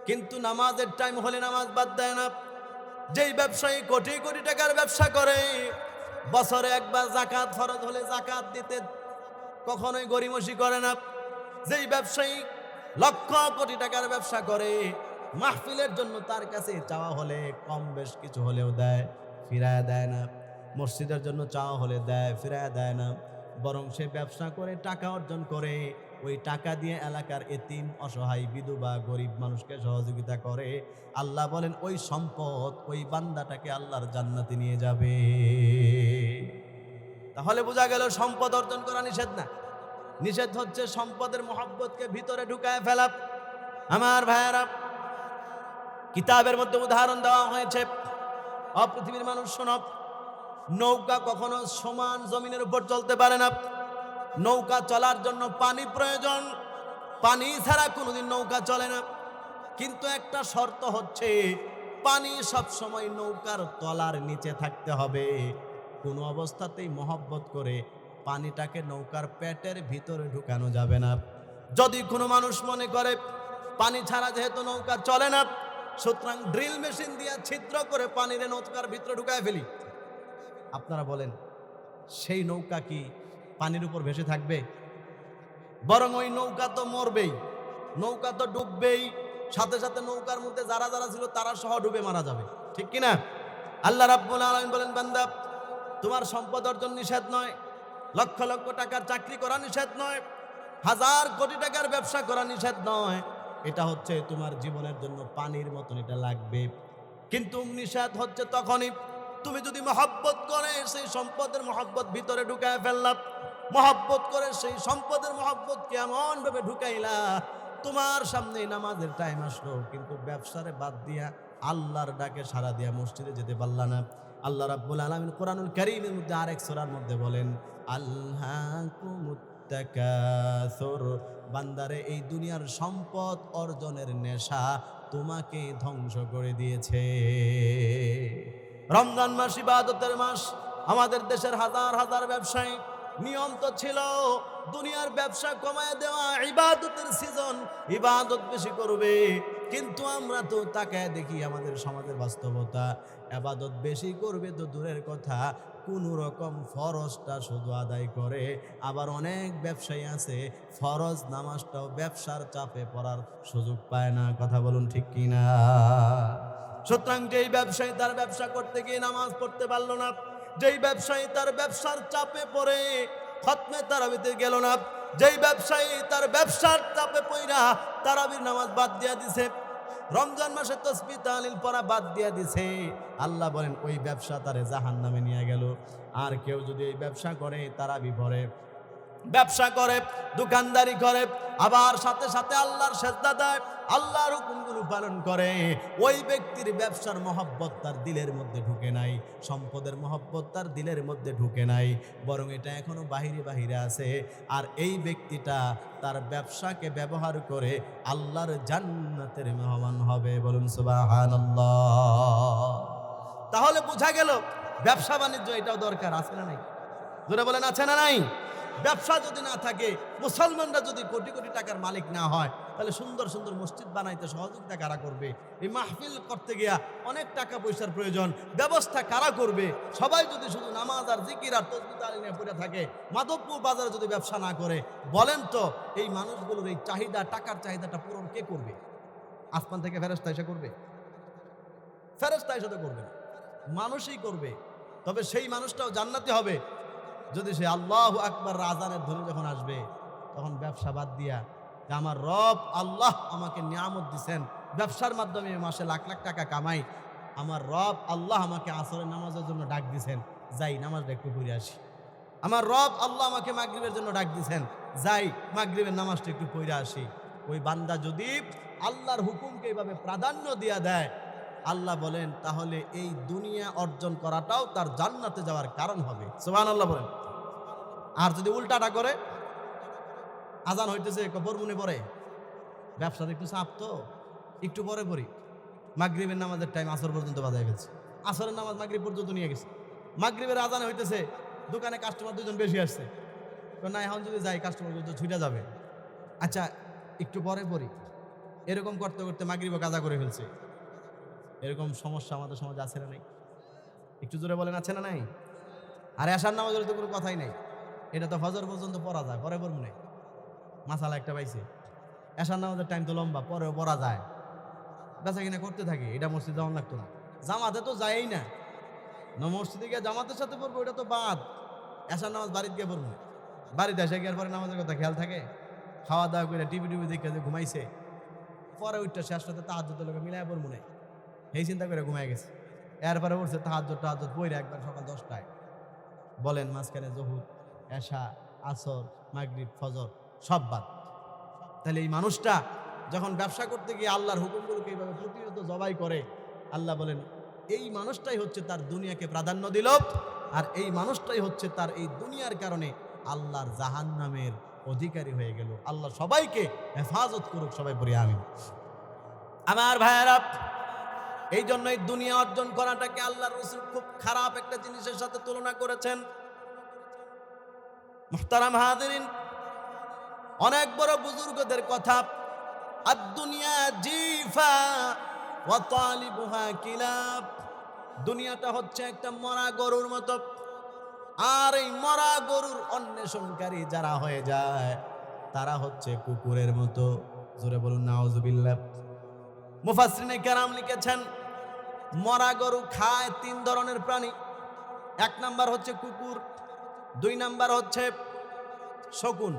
কিন্তু নামাজের টাইম হলে নামাজ বাদ দেয় না, যেই ব্যবসায়ী কোটি কোটি টাকার ব্যবসা করে বছরে একবার যাকাত ফরজ হলে যাকাত দিতে কখনোই গরিমসি করে না, যেই ব্যবসায়ী লক্ষ কোটি টাকার ব্যবসা করে মাহফিলের জন্য তার কাছে চাওয়া হলে কম বেশ কিছু হলেও দেয়, ফিরায় দেয় না, মসজিদের জন্য চাওয়া হলে দেয়, ফিরায় দেয় না, বরং সে ব্যবসা করে টাকা অর্জন করে ওই টাকা দিয়ে এলাকার এতিম, অসহায়, বিধবা, গরিব মানুষকে সহযোগিতা করে। আল্লাহ বলেন ওই সম্পদ ওই বান্দাটাকে আল্লাহর জান্নাতে নিয়ে যাবে। তাহলে বোঝা গেল সম্পদ অর্জন করা নিষেধ না, নিষেধ হচ্ছে সম্পদের মহব্বতকে ভিতরে ঢুকায় ফেলা। আমার ভাইয়ারা, কিতাবের মধ্যে উদাহরণ দেওয়া হয়েছে, পৃথিবীর মানুষ শোনো, নৌকা কখনো সমান জমিনের উপর চলতে পারে না। নৌকা চলার জন্য পানি প্রয়োজন, পানি ছাড়া কোনোদিন নৌকা চলে না। কিন্তু একটা শর্ত হচ্ছে, পানি সব সময় নৌকার তলার নিচে থাকতে হবে। কোনো অবস্থাতেই মহব্বত করে পানিটাকে নৌকার পেটের ভিতরে ঢুকানো যাবে না। যদি কোনো মানুষ মনে করে পানি ছাড়া যেহেতু নৌকা চলে না, সুতরাং ড্রিল মেশিন দিয়ে ছিদ্র করে পানির নৌকার ভিতরে ঢুকায় ফেলি, আপনারা বলেন সেই নৌকা কি পানির উপর ভেসে থাকবে? বরং ওই নৌকা তো মরবেই, নৌকা তো ডুববেই, সাথে সাথে নৌকার মধ্যে যারা যারা ছিল তারা সহ ডুবে মারা যাবে, ঠিক কিনা? আল্লাহ রাব্বুল আলামিন বলেন, বান্দা তোমার সম্পদ অর্জন নিষেধ নয়, লক্ষ লক্ষ টাকার চাকরি করা নিষেধ নয়, হাজার কোটি টাকার ব্যবসা করা নিষেধ নয়, এটা হচ্ছে তোমার জীবনের জন্য পানির মতন, এটা লাগবে। কিন্তু নিষেধ হচ্ছে তখনই তুমি যদি মহব্বত করে সেই সম্পদের মহব্বত ভিতরে ঢুকায় ফেললাম, মহব্বত করে সেই সম্পদের মহব্বত কেমন ভাবে ঢুকাইলা, তোমার সামনে নামাজের টাইম আসলো কিন্তু ব্যবসারে বাদ দিয়া আল্লাহর ডাকে সাড়া দিয়া মসজিদে যেতে পারলা না। আল্লাহ রাব্বুল আলামিন কোরআনুল কারীমের মধ্যে আরেক সূরার মধ্যে বলেন, আল্লাকুমুত তাকাসুর, বান্দারে এই দুনিয়ার সম্পদ অর্জনের নেশা তোমাকে ধ্বংস করে দিয়েছে। রমজান মাস ইবাদতের মাস, আমাদের দেশের হাজার হাজার ব্যবসায়ী নিয়ম তো ছিল দুনিয়ার ব্যবসা কমায় দেওয়া, ইবাদতের সিজন, ইবাদত বেশি করবে। কিন্তু আমরা তো তাকায় দেখি আমাদের সমাজের বাস্তবতা, ইবাদত বেশি করবে তো দূরের কথা, কোন রকম ফরজটা শুধু আদায় করে। আবার অনেক ব্যবসায়ী আছে ফরজ নামাজটাও ব্যবসার চাপে পড়ার সুযোগ পায় না, কথা বলুন ঠিক কিনা? সুতরাং যেই ব্যবসায়ী তার ব্যবসা করতে গিয়ে নামাজ পড়তে পারলো না, যেই ব্যবসায়ী তার ব্যবসার চাপে পড়ে খতমে তারাবিতে গেল না, যেই ব্যবসায়ী তার ব্যবসার চাপে পড়া তারাবির নামাজ বাদ দিয়া দিছে, রমজান মাসে তাসবিহ তাহলিল পড়া বাদ দিয়া দিছে, আল্লাহ বলেন ওই ব্যবসা তারে জাহান্নামে নিয়ে গেল। আর কেউ যদি এই ব্যবসা করে, তারাবি পড়ে, ব্যবসা করে, দোকানদারি করে, আবার সাথে সাথে আল্লাহর সেজদা দেয়, আল্লাহর হুকুমগুলো পালন করে, ওই ব্যক্তির ব্যবসার মহব্বত তার দিলের মধ্যে ঢুকে নাই, সম্পদের মহব্বত তার দিলের মধ্যে ঢুকে নাই, বরং এটা এখনো বাহিরে বাহিরে আছে। আর এই ব্যক্তিটা তার ব্যবসাকে ব্যবহার করে আল্লাহর জান্নাতের মেহমান হবে, বলুন সুবহানাল্লাহ। তাহলে বোঝা গেল ব্যবসা বাণিজ্য এটাও দরকার, আছে না নাই? জোরে বলেন আছে না নাই? ব্যবসা যদি না থাকে, মুসলমানরা যদি কোটি কোটি টাকার মালিক না হয়, তাহলে সুন্দর সুন্দর মসজিদ বানাইতে সহযোগিতা কারা করবে? এই মাহফিল করতে গিয়া অনেক টাকা পয়সার প্রয়োজন, ব্যবস্থা কারা করবে? সবাই যদি শুধু নামাজ আর জিকির আর তসবিহ তালিম নিয়ে পড়ে থাকে, মাধবপুর বাজারে যদি ব্যবসা না করে, বলেন তো এই মানুষগুলোর এই চাহিদা, টাকার চাহিদাটা পূরণ কে করবে? আসমান থেকে ফেরেশতা এসে করবে? ফেরেশতা এসে তো করবে না, মানুষই করবে। তবে সেই মানুষটাও জান্নাতি হবে যদি সে আল্লাহু আকবার আযানের ধ্বনি যখন আসবে, তখন ব্যবসা বাদ দিয়া যে আমার রব আল্লাহ আমাকে নিয়ামত দিছেন, ব্যবসার মাধ্যমে মাসে লাখ লাখ টাকা কামাই, আমার রব আল্লাহ আমাকে আসরের নামাজের জন্য ডাক দিছেন, যাই নামাজটা একটু পড়ে আসি। আমার রব আল্লাহ আমাকে মাগরিবের জন্য ডাক দিছেন, যাই মাগরিবের নামাজটা একটু পড়ে আসি। ওই বান্দা যদি আল্লাহর হুকুমকে এইভাবে প্রাধান্য দিয়া দেয়, আল্লাহ বলেন তাহলে এই দুনিয়া অর্জন করাটাও তার জান্নাতে যাওয়ার কারণ হবে। সুবহানাল্লাহ বলেন। আর যদি উল্টাটা করে, আজান হইতেছে কবর মনে পড়ে, ব্যবসার একটু চাপ তো একটু পরে পড়ি, মাগরিবের নামাজের টাইম আসর পর্যন্ত বাজায় ফেলছে, আসরের নামাজ মাগরিব পর্যন্ত নিয়ে গেছে, মাগরিবের আজান হইতেছে, দোকানে কাস্টমার দুজন বেশি আসছে, তো না এখন যদি যাই কাস্টমার তো ছুটে যাবে, আচ্ছা একটু পরে পড়ি, এরকম করতে করতে মাগরিবও কাজা করে ফেলছে। এরকম সমস্যা আমাদের সমাজে আছে না নাই? একটু জোরে বলেন, আছে না নাই? আর এশার নামাজের তো কোনো কথাই নেই, এটা তো ফজর পর্যন্ত পড়া যায়, পরে পড়ব নাই, মাসালা একটা পাইছে। এশার নামাজের টাইম তো লম্বা, পরেও পড়া যায়, বেচা কিনা করতে থাকি, এটা মসজিদ যাওয়ান লাগতো না, জামাতে তো যায়ই না, মসজিদে গিয়ে জামাতের সাথে পড়বো এটা তো বাদ, এশার নামাজ বাড়িতে গিয়ে পড়বো, বাড়িতে এসে গিয়ে পরে নামাজের কথা খেয়াল থাকে, খাওয়া দাওয়া করে টিভি দেখে যে ঘুমাইছে, পরে উঠটা শেষ রাতে তাহাজ্জুদের লোকে মিলাই পড়বো না, এই চিন্তা করে ঘুমাই গেছে। এরপরে উঠছে তাহাজ্জুদ পড়ে একবার সকাল 10টায়, বলেন মাঝখানে জহুর, এশা, আসর, মাগরিব, ফজর সব বাদ। তাহলে এই মানুষটা যখন ব্যবসা করতে গিয়ে আল্লাহর হুকুমগুলোকে এইভাবে প্রতিনিয়ত জবাই করে, আল্লাহ বলেন এই মানুষটাই হচ্ছে তার দুনিয়াকে প্রাধান্য দিল, আর এই মানুষটাই হচ্ছে তার এই দুনিয়ার কারণে আল্লাহর জাহান্নামের অধিকারী হয়ে গেল। আল্লাহ সবাইকে হেফাজত করুক, সবাই পড়ি আমিন। আমার ভাইয়েরা, এই জন্যই দুনিয়া অর্জন করাটাকে আল্লাহর রাসূল খুব খারাপ একটা জিনিসের সাথে তুলনা করেছেন। মুহতারাম হাজিরিন, অনেক বড় বুজুর্গদের কথা, আদ-দুনিয়া জিফা ওয়া তালিবুহা কিলাব, দুনিয়াটা হচ্ছে একটা মরা গরুর মতো, আর এই মরা গরুর অন্বেষণকারী যারা হয়ে যায় তারা হচ্ছে কুকুরের মতো। জোরে বলুন নাউজুবিল্লাহ। মুফাসসিরিনে কেরাম লিখেছেন মরা গরু খায় 3 ধরনের প্রাণী। 1 নাম্বার হচ্ছে কুকুর, 2 নাম্বার হচ্ছে শকুন,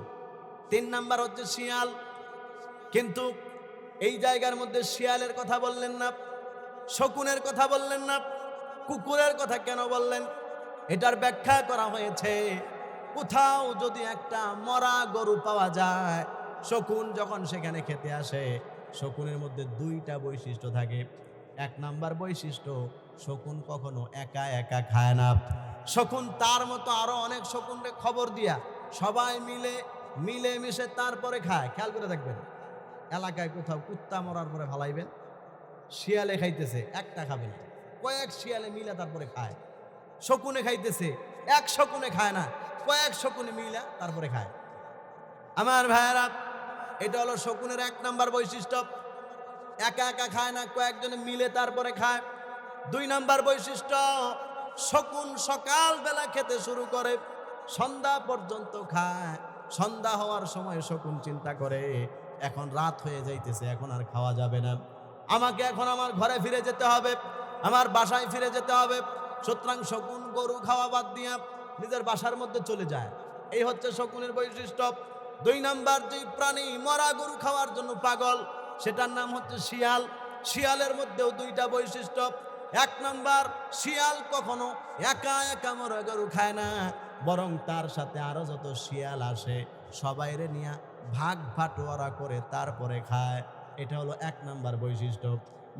3 নাম্বার হচ্ছে শিয়াল। কিন্তু এই জায়গার মধ্যে শিয়ালের কথা বললেন না, শকুনের কথা বললেন না, কুকুরের কথা কেন বললেন? এটার ব্যাখ্যা করা হয়েছে, কোথাও যদি একটা মরা গরু পাওয়া যায়, শকুন যখন সেখানে খেতে আসে, শকুনের মধ্যে 2টা বৈশিষ্ট্য থাকে। 1 নাম্বার বৈশিষ্ট্য, শকুন কখনো একা একা খায় না, শকুন তার মতো আরো অনেক শকুনকে খবর দিয়া সবাই মিলে মিশে তারপরে খায়। খেয়াল করে দেখবেন, এলাকায় কোথাও কুত্তা মরার পরে ফালাইবেন, শিয়ালে খাইতেছে, একটা খাবে না, কয়েক শিয়ালে মিলে তারপরে খায়। শকুনে খাইতেছে, এক শকুনে খায় না, কয়েক শকুনে মিলে তারপরে খায়। আমার ভাইয়েরা, এটা হলো শকুনের 1 নাম্বার বৈশিষ্ট্য, একা একা খায় না, কয়েকজনে মিলে তারপরে খায়। 2 নাম্বার বৈশিষ্ট্য, শকুন সকালবেলা খেতে শুরু করে, সন্ধ্যা পর্যন্ত খায়। সন্ধ্যা হওয়ার সময় শকুন চিন্তা করে এখন রাত হয়ে যাইতেছে, এখন আর খাওয়া যাবে না, আমাকে এখন আমার ঘরে ফিরে যেতে হবে, আমার বাসায় ফিরে যেতে হবে। সুতরাং শকুন গরু খাওয়া বাদ দিয়া নিজের বাসার মধ্যে চলে যায়। এই হচ্ছে শকুনের বৈশিষ্ট্য। 2 নাম্বার যে প্রাণী মরা গরু খাওয়ার জন্য পাগল, সেটার নাম হচ্ছে শিয়াল। শিয়ালের মধ্যেও 2টা বৈশিষ্ট্য। 1 নাম্বার, শিয়াল কখনো একা একা মরা গরু খায় না, বরং তার সাথে আরো যত শিয়াল আসে সবাইরে নিয়ে ভাগ ভাটোয়ারা করে তারপরে খায়। এটা হলো 1 নাম্বার বৈশিষ্ট্য।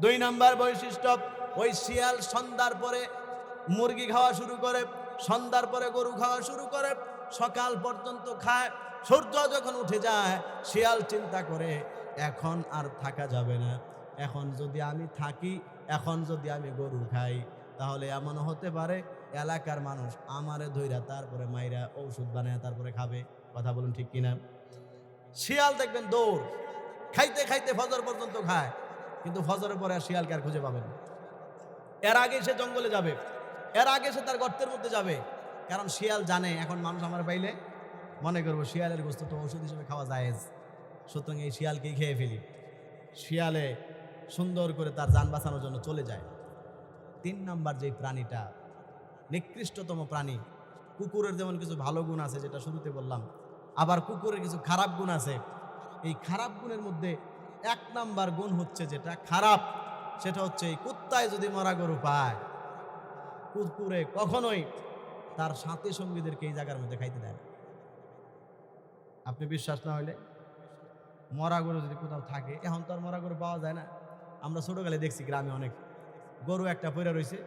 2 নাম্বার বৈশিষ্ট্য, ওই শিয়াল সন্ধ্যার পরে মুরগি খাওয়া শুরু করে, সন্ধ্যার পরে গরু খাওয়া শুরু করে, সকাল পর্যন্ত খায়। সূর্য যখন উঠে যায়, শিয়াল চিন্তা করে এখন আর থাকা যাবে না, এখন যদি আমি থাকি, এখন যদি আমি গরু খাই, তাহলে এমনও হতে পারে এলাকার মানুষ আমারে ধইরা তারপরে মাইরা ঔষধ বানায় তারপরে খাবে। কথা বলুন ঠিক কিনা? শিয়াল দেখবেন দৌড়, খাইতে খাইতে ফজর পর্যন্ত খায়, কিন্তু ফজরের পরে আর শিয়ালকে আর খুঁজে পাবেন না। এর আগে সে জঙ্গলে যাবে, এর আগে সে তার গর্তের মধ্যে যাবে, কারণ শিয়াল জানে এখন মানুষ আমার পাইলে মনে করবো শিয়ালের গোস্ত তো ওষুধ হিসেবে খাওয়া জায়েজ, সুতরাং এই শিয়ালকেই খেয়ে ফেলি। শিয়ালে সুন্দর করে তার যান বাঁচানোর জন্য চলে যায়। 3 নাম্বার যে প্রাণীটা নিকৃষ্টতম প্রাণী, কুকুরের যেমন কিছু ভালো গুণ আছে যেটা শুরুতে বললাম, আবার কুকুরের কিছু খারাপ গুণ আছে। এই খারাপ গুণের মধ্যে 1 নাম্বার গুণ হচ্ছে যেটা খারাপ, সেটা হচ্ছে এই কুত্তায় যদি মরা গরু পায়, কুকুরে কখনোই তার সাথী সঙ্গীদেরকে এই জায়গার মধ্যে খাইতে দেয় না। আপনি বিশ্বাস না হইলে মরা গরু যদি কোথাও থাকে, এখন তো আর মরা গরু পাওয়া যায় না, আমরা ছোটকালে দেখছি গ্রামে অনেক গরু একটা পড়ে রয়েছে,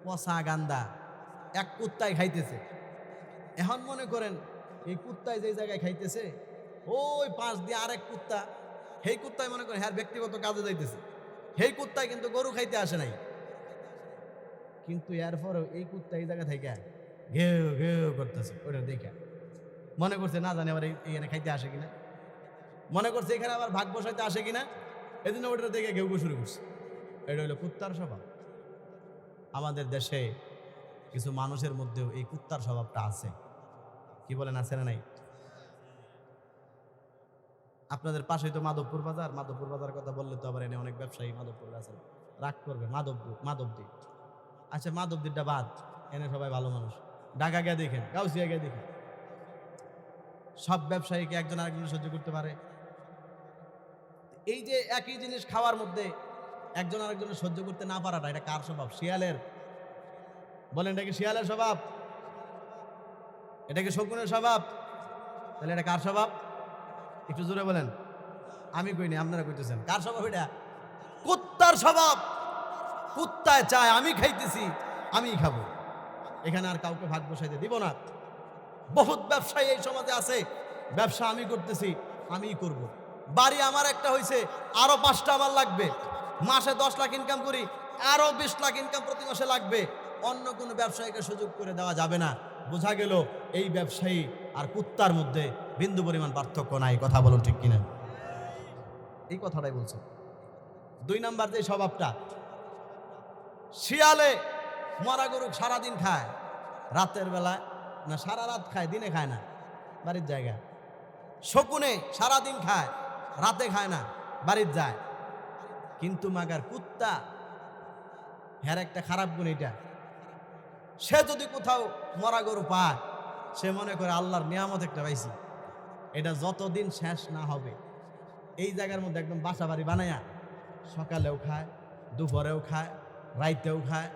পচা গান্দা, এক কুত্তায় খাইতেছে। এখন মনে করেন এই কুত্তায় যে জায়গায় খাইতেছে, ওই পাশ দিয়ে আরেক কুত্তা, সেই কুত্তায় মনে করেন হ্যাঁ ব্যক্তিগত কাজে যাইতেছে, সেই কুত্তায় কিন্তু গরু খাইতে আসে নাই, কিন্তু এরপরেও এই কুত্তা এই জায়গা থেকে ঘেউ ঘেউ করতেছে, ওটা দেখে মনে করছে না জানি আবার এইখানে খাইতে আসে কিনা, মনে করছে এখানে আবার ভাগ বসাইতে আসে কিনা, এই জন্য ওটা দেখে ঘেউ ঘেউ শুরু করছে। এটা হলো কুত্তার স্বভাব। আমাদের দেশে কিছু মানুষের মধ্যেও এই কুত্তার স্বভাবটা আছে। কি বলেন, আছে না নাই? আপনাদের পাশেই তো মাধবপুর বাজার, মাধবপুর বাজার কথা বললে তো আবার এনে অনেক ব্যবসায়ী মাধবপুরে আছে, রাগ করবে। মাধবদ্বীপ, আচ্ছা মাধবদ্বীপটা বাদ, এনে সবাই ভালো মানুষ। ঢাকা গিয়ে দেখেন, গাউসিয়া গিয়ে দেখেন, সব ব্যবসায়ীকে একজন আরেকজন সহ্য করতে পারে? এই যে একই জিনিস খাওয়ার মধ্যে একজন আরেকজনের সহ্য করতে না পারাটা, এটা কার স্বভাব? শিয়ালের? বলেন এটা কি শিয়ালের স্বভাব? এটা কি শকুনের স্বভাব? তাহলে এটা কার স্বভাব? একটু জোরে বলেন। আমি কইনি, আপনারা কইতেছেন। কার স্বভাব এটা? কুত্তার স্বভাব। কুত্তায় চায় আমি খাইতেছি, আমিই খাবো, এখানে আর কাউকে ভাগ বসাইতে দিব না। বহুত ব্যবসায়ী এই সমাজে আছে, ব্যবসা আমি করতেছি, আমিই করব। বাড়ি আমার একটা হইছে, আরো 5টা আমার লাগবে। মাসে 10 লাখ ইনকাম করি, আরো 20 লাখ ইনকাম প্রতি মাসে লাগবে। অন্য কোনো ব্যবসায়ীকে সুযোগ করে দেওয়া যাবে না। বোঝা গেল এই ব্যবসায়ী আর কুত্তার মধ্যে বিন্দু পরিমাণ পার্থক্য নাই। কথা বলুন ঠিক কিনা? এই কথাটাই বলছে। 2 নাম্বার যে স্বভাবটা, শিয়ালে মরা গরু সারাদিন খায়, রাতের বেলায় না সারা রাত খায়, দিনে খায় না, বাড়ির জায়গা। শকুনে সারাদিন খায়, রাতে খায় না, বাড়ির যায়। কিন্তু মাগার কুত্তা, হ্যার একটা খারাপ গুণ এটা, সে যদি কোথাও মরা গরু পায়, সে মনে করে আল্লাহর নিয়ামত একটা পাইছি, এটা যতদিন শেষ না হবে এই জায়গার মধ্যে একদম বাসা বাড়ি বানায়া সকালেও খায়, দুপুরেও খায়, রাইতেও খায়,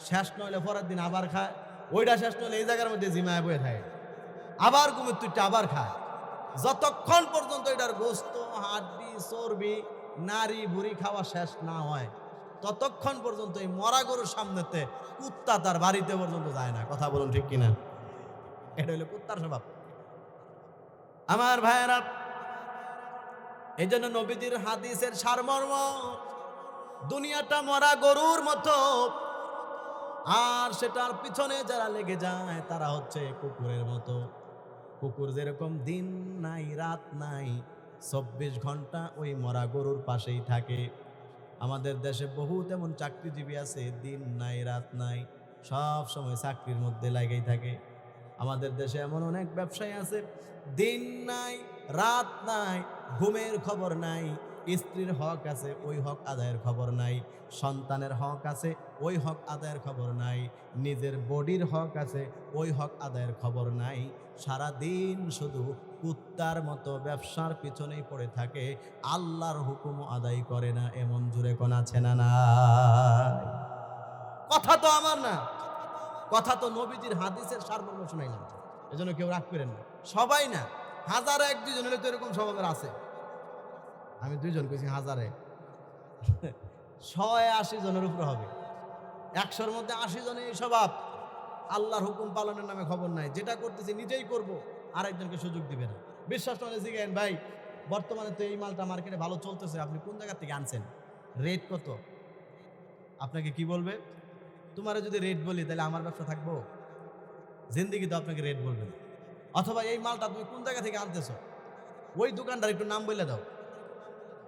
শেষ নইলে পরের দিন আবার খায়, ওইটা শেষ নইলে এই জায়গার মধ্যে জিমায় বয়ে থাকে, আবার ঘুমের তুইটা আবার খায়, যতক্ষণ পর্যন্ত এটার গোস্ত, হাড্ডি, চর্বি, নারী বুড়ি খাওয়া শেষ না হয়, ততক্ষণ পর্যন্ত এই মরা গরুর সামনেতে কুত্তা তার বাড়িতে পর্যন্ত যায় না। কথা বলুন ঠিক কিনা? এটা হলো কুত্তার স্বভাব। আমার ভাইয়েরা, এই জন্য নবীজির হাদিসের সারমর্ম, দুনিয়াটা মরা গরুর মতো, আর সেটার পিছনে যারা লেগে যায় তারা হচ্ছে কুকুরের মতো। কুকুর যেরকম দিন নাই রাত নাই, 24 ঘন্টা ওই মরা গরুর পাশেই থাকে। আমাদের দেশে বহুত এমন চাকরিজীবী আছে, দিন নাই রাত নাই, সব সময় চাকরির মধ্যে লাগেই থাকে। আমাদের দেশে এমন অনেক ব্যবসায়ী আছে, দিন নাই রাত নাই, ঘুমের খবর নাই, স্ত্রীর হক আছে ওই হক আদায়ের খবর নাই, সন্তানের হক আছে ওই হক আদায়ের খবর নাই, নিজের বডির হক আছে ওই হক আদায়ের খবর নাই। সারা দিন শুধু কুত্তার মতো ব্যবসার পিছনেই পড়ে থাকে, আল্লাহর হুকুম আদায় করে না। এমন জুড়ে কোন আছে না? নাই। কথা তো আমার না, কথা তো নবীজির হাদিসের সারমর্ম শোনাইলাম। এজন্য কেউ রাগ করেন না, সবাই না, হাজারে 1-2 জন হলে তো এরকম স্বভাবের আছে। আমি 2 জন কইছি, হাজারে 180 জনের উপরে হবে। 100-র মধ্যে 80 জনের এই স্বভাব। আল্লাহর হুকুম পালনের নামে খবর নাই, যেটা করতেছি নিজেই করব, আরেকজনকে সুযোগ দিবে না। বিশ্বাস নয় জিজ্ঞেন, ভাই বর্তমানে তো এই মালটা মার্কেটে ভালো চলতেছে, আপনি কোন জায়গা থেকে আনছেন, রেট কত? আপনাকে কি বলবে? তোমারে যদি রেট বলি তাহলে আমার ব্যবসা থাকবো? জিন্দিগি তো আপনাকে রেট বলবে না। অথবা এই মালটা তুমি কোন জায়গা থেকে আনতেছো, ওই দোকানটার একটু নাম বলে দাও।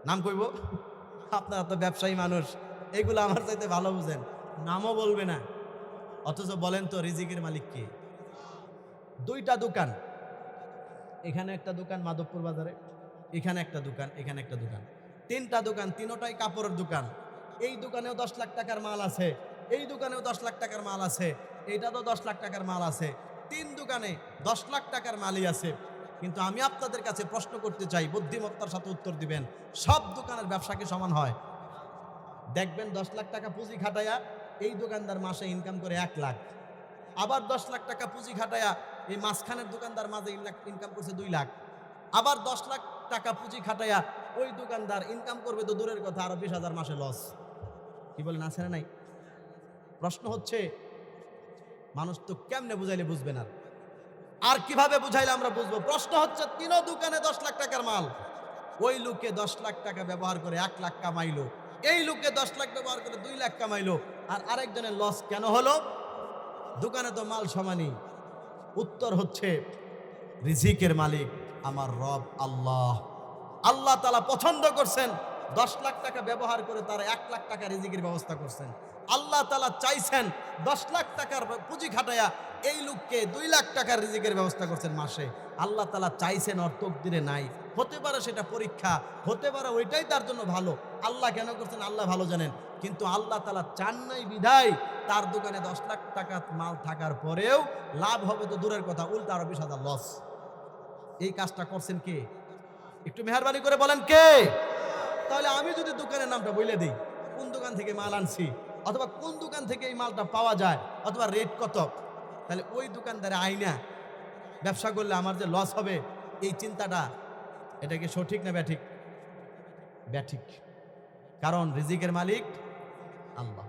নাম কইব? আপনারা তো ব্যবসায়ী মানুষ, এগুলো আমার চাইতে ভালো বুঝেন, নামও বলবে না। অথচ বলেন তো রিজিকের মালিক কে? দুইটা দোকান, এখানে একটা দোকান মাধবপুর বাজারে, এখানে একটা দোকান, এখানে একটা দোকান, তিনটা দোকান, তিনোটাই কাপড়ের দোকান। এই দোকানেও 10 লাখ টাকার মাল আছে, এই দোকানেও 10 লাখ টাকার মাল আছে, এইটা তো 10 লাখ টাকার মাল আছে, 3 দোকানে 10 লাখ টাকার মালই আছে। কিন্তু আমি আপনাদের কাছে প্রশ্ন করতে চাই, বুদ্ধিমত্তার সাথে উত্তর দিবেন, সব দোকানের ব্যবসা কি সমান হয়? দেখবেন 10 লাখ টাকা পুঁজি খাটায়া এই দোকানদার মাসে ইনকাম করে 1 লাখ, আবার 10 লাখ টাকা পুঁজি খাটায়া এই মাঝখানের দোকানদার মাঝে ইনকাম করছে 2 লাখ, আবার 10 লাখ টাকা পুঁজি খাটায়া ওই দোকানদার ইনকাম করবে তো দূরের কথা, আরো 20,000 মাসে লস। কি বলেন, আছে না নাই? প্রশ্ন হচ্ছে মানুষ তো কেমনে বুঝাইলে বুঝবে না, আর কিভাবে বুঝাইলে আমরা বুঝবো? প্রশ্ন হচ্ছে তিনো দোকানে 10 লাখ টাকার মাল, ওই লোকে 10 লাখ টাকা ব্যবহার করে 1 লাখ কামাইলো, এই লোকে 10 লাখ ব্যবহার করে 2 লাখ কামাইলো, আর আরেকজনের লস কেন হলো? দোকানে তো মাল সমানই। উত্তর হচ্ছে রিজিকের মালিক আমার রব আল্লাহ। আল্লাহ তাআলা পছন্দ করছেন 10 লাখ টাকা ব্যবহার করে তার 1 লাখ টাকা রিজিকের ব্যবস্থা করছেন। আল্লাহ তাআলা চাইছেন 10 লাখ টাকার পুঁজি খাটায়া এই লোককে 2 লাখ টাকার রিজিকের ব্যবস্থা করছেন মাসে। আল্লাহ তাআলা চাইছেন, ওর তকদিরে নাই। হতে পারে সেটা পরীক্ষা, হতে পারে ওইটাই তার জন্য ভালো। আল্লাহ কেন করছেন আল্লাহ ভালো জানেন, কিন্তু আল্লাহ তাআলা চান নাই বিধায় তার দোকানে 10 লাখ টাকা মাল থাকার পরেও লাভ হবে তো দূরের কথা, উল্টা আরো 20,000 লস। এই কাজটা করছেন কে? একটু মেহেরবানি করে বলেন কে? তাহলে আমি যদি দোকানের নামটা বলে দিই, কোন দোকান থেকে মাল আনছি, অথবা কোন দোকান থেকে এই মালটা পাওয়া যায়, অথবা রেট কত, তাহলে ওই দোকানদারে আইনা ব্যবসা করলে আমার যে লস হবে, এই চিন্তাটা, এটা কি সঠিক না ব্যাঠিক? ব্যাঠিক। কারণ রিজিকের মালিক আল্লাহ।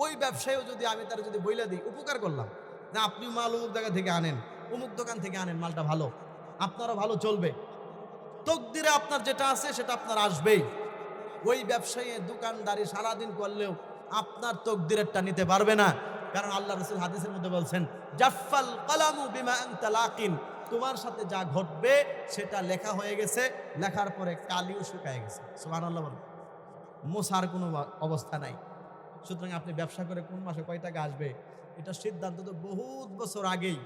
ওই ব্যবসায়ও যদি আমি তার যদি বইলে দিই, উপকার করলাম, না আপনি মাল অমুক জায়গা থেকে আনেন, অমুক দোকান থেকে আনেন, মালটা ভালো, আপনারও ভালো চলবে, তকদিরে আপনার যেটা আছে সেটা আপনার আসবেই। ওই ব্যবসায়ী দোকানদারি সারাদিন করলেও আপনার তকদিরেরটা নিতে পারবে না। কারণ আল্লাহ রাসূল হাদিসের মধ্যে বলছেন, জাফফাল কলামু বিমা আনতা লাকিন, তোমার সাথে যা ঘটবে সেটা লেখা হয়ে গেছে, লেখার পরে কালিও শুকায় গেছে। সুবহানাল্লাহ বলেন, মোছার কোনো অবস্থা নাই। সুতরাং আপনি ব্যবসা করে কোন মাসে কয় টাকা আসবে, এটা সিদ্ধান্ত তো বহুত বছর আগেই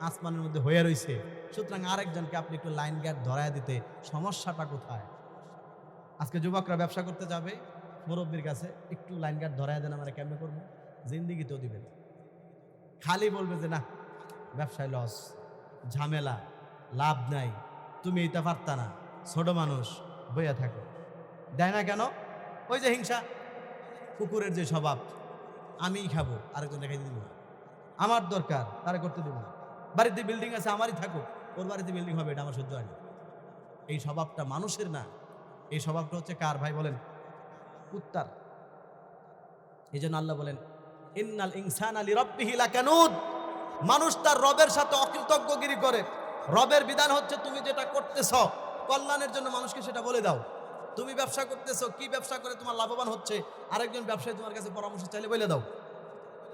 আসমানের মধ্যে হয়ে রয়েছে। সুতরাং আরেকজনকে আপনি একটু লাইন গার্ড ধরায় দিতে সমস্যাটা কোথায়? আজকে যুবকরা ব্যবসা করতে যাবে মুরব্বীর কাছে, একটু লাইন গার্ড ধরায় দেন, আমরা কেমনে করবো? জিন্দিগিতেও দিবেন, খালি বলবে যে না ব্যবসায় লস, ঝামেলা, লাভ নাই, তুমি এটা পারতা না, ছোট মানুষ, বইয়া থাকো। দেয় না কেন? ওই যে হিংসা, কুকুরের যে স্বভাব, আমিই খাবো, আরেকজন রেখে দিব না, আমার দরকার তারা করতে দেবো না, বাড়িতে বিল্ডিং আছে আমারই থাকুক, ওর বাড়িতে বিল্ডিং হবে, এটা আমার সহ্য হয় না। এই স্বভাবটা মানুষের না, এই স্বভাবটা হচ্ছে কার ভাই বলেন? কুত্তার। এই জন্য আল্লাহ বলেন, ইন্নাল ইনসানা লিরাব্বিহি লাকানুদ, মানুষ তার রবের সাথে অকৃতজ্ঞগিরি করে। রবের বিধান হচ্ছে তুমি যেটা করতেছ কল্যাণের জন্য মানুষকে সেটা বলে দাও। তুমি ব্যবসা করতেছ, কি ব্যবসা করে তোমার লাভবান হচ্ছে, আরেকজন ব্যবসায়ী তোমার কাছে পরামর্শ চাইলে বলে দাও।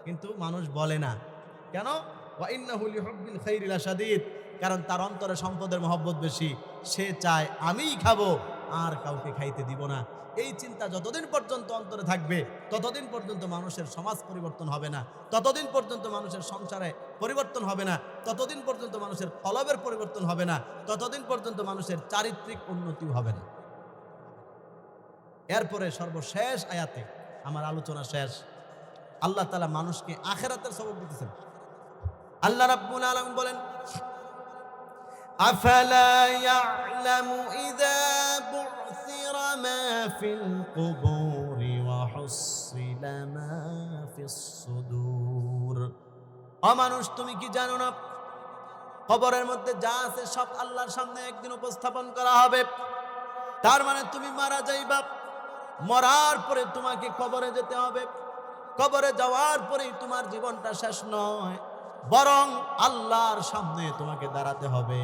কিন্তু মানুষ বলে না কেন? ওয়া ইন্নাহু লিহুব্বিল খাইরি লাশাদীদ, কারণ তার অন্তরে সম্পদের মহব্বত বেশি, সে চায় আমিই খাবো আর কাউকে খাইতে দিব না। এই চিন্তা যতদিন পর্যন্ত অন্তরে থাকবে ততদিন পর্যন্ত মানুষের সমাজ পরিবর্তন হবে না, ততদিন পর্যন্ত মানুষের সংসারে পরিবর্তন হবে না, ততদিন পর্যন্ত মানুষের ফলবের পরিবর্তন হবে না, ততদিন পর্যন্ত মানুষের চারিত্রিক উন্নতি হবে না। এরপরে সর্বশেষ আয়াতে আমার আলোচনা শেষ, আল্লাহ তাআলা মানুষকে আখিরাতের সবক দিতেছেন। আল্লাহ রাব্বুল আলামিন বলেন, আফালা ইয়ালামু ইযা বু'সিরা মা ফিল কুবুরি ওয়া হুসিলা মা ফিস সুদূর। ও মানুষ, তুমি কি জানো না কবরের মধ্যে যা আছে সব আল্লাহর সামনে একদিন উপস্থাপন করা হবে। তার মানে তুমি মারা যাইবা, মরার পরে তোমাকে কবরে যেতে হবে। কবরে যাওয়ার পরেই তোমার জীবনটা শেষ নয়, বরং আল্লাহর সামনে তোমাকে দাঁড়াতে হবে,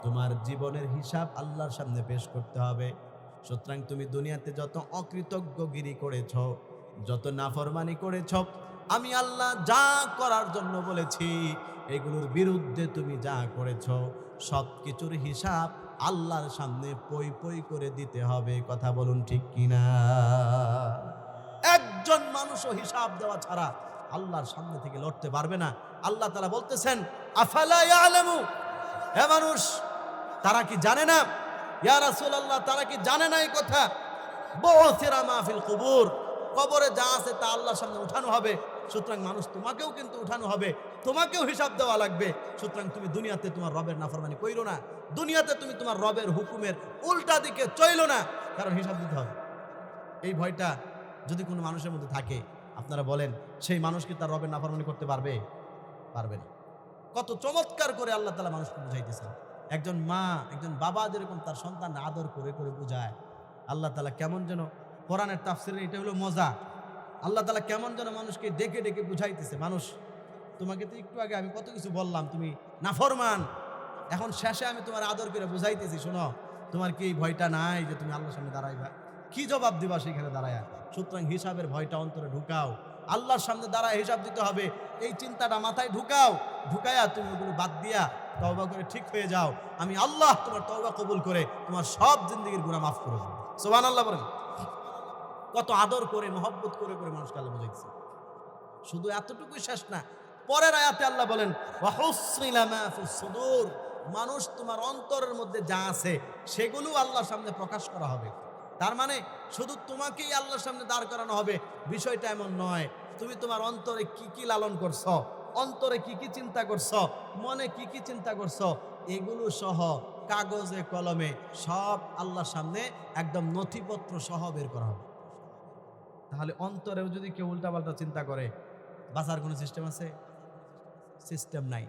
তোমার জীবনের হিসাব আল্লাহর সামনে পেশ করতে হবে। সুতরাং তুমি দুনিয়াতে যত অকৃতজ্ঞগিরি করেছ, যত নাফরমানি করেছ, আমি আল্লাহ যা করার জন্য বলেছি এগুলোর বিরুদ্ধে তুমি যা করেছো সব কিছুর হিসাব আল্লাহর সামনে পই পই করে দিতে হবে। কথা বলুন ঠিক কিনা? একজন মানুষও হিসাব দেওয়া ছাড়া আল্লাহর সামনে থেকে লড়তে পারবে না। আল্লাহ তাআলা বলতেছেন, আফালা ইয়ালামু, হে মানুষ তারা কি জানে না? ইয়া রাসূলুল্লাহ, তারা কি জানে না এই কথা? বুসিরা মা ফিল কুবুর, কবরে যা আছে তা আল্লাহর সামনে উঠানো হবে। সুতরাং মানুষ তোমাকেও কিন্তু উঠানো হবে, তোমাকেও হিসাব দেওয়া লাগবে। সুতরাং তুমি দুনিয়াতে তোমার রবের নাফরমানি কইরো না, দুনিয়াতে তুমি তোমার রবের হুকুমের উল্টা দিকে চইলো না, কারণ হিসাব দিতে হবে। এই ভয়টা যদি কোনো মানুষের মধ্যে থাকে, আপনারা বলেন সেই মানুষ কি তার রবের নাফরমানি করতে পারবে? পারবে না। কত চমৎকার করে আল্লাহ তাআলা মানুষকে বুঝাইতেছেন। একজন মা, একজন বাবা যেরকম তার সন্তান আদর করে করে বুঝায়, আল্লাহ তাআলা কেমন যেন কোরআনের তাফসীরে, এটা হলো মজা, আল্লাহ তাআলা কেমন যেন মানুষকে ডেকে ডেকে বুঝাইতেছে, মানুষ তোমাকে তো একটু আগে আমি কত কিছু বললাম, তুমি নাফরমান, এখন শেষে আমি তোমার আদর করে বুঝাইতেছি, শোনো তোমার কি এই ভয়টা নাই যে তুমি আল্লাহর সামনে দাঁড়াইবা? কি জবাব দিবা সেখানে দাঁড়ায়া? সুতরাং হিসাবের ভয়টা অন্তরে ঢুকাও, আল্লাহর সামনে দাঁড়ায় হিসাব দিতে হবে এই চিন্তাটা মাথায় ঢুকাও, ঢুকায়া তুমি ওগুলো বাদ দিয়া তওবা করে ঠিক হয়ে যাও। আমি আল্লাহ তোমার তওবা কবুল করে তোমার সব জিন্দেগির গুনাহ মাফ করে দেব। সুবহানাল্লাহ বলেন। কত আদর করে মহব্বত করে করে মানুষকে আল্লাহ বুঝাইছে। শুধু এতটুকুই শেষ না, পরের আয়াতে আল্লাহ বলেন ওয়াহুসসিলা মা ফিস সুদূর, মানুষ তোমার অন্তরের মধ্যে যা আছে সেগুলো আল্লাহর সামনে প্রকাশ করা হবে। তার মানে শুধু তোমাকেই আল্লাহর সামনে দাঁড় করানো হবে বিষয়টা এমন নয়। তুমি তোমার অন্তরে কি কি লালন করছো, অন্তরে কি কি চিন্তা করছো, মনে কি কি চিন্তা করছো, এগুলো সহ কাগজে কলমে সব আল্লাহর সামনে একদম নথিপত্র সহ বের করা হবে। তাহলে অন্তরেও যদি কেউ উল্টাপাল্টা চিন্তা করে, বাঁচার কোনো সিস্টেম আছে? সিস্টেম নাই।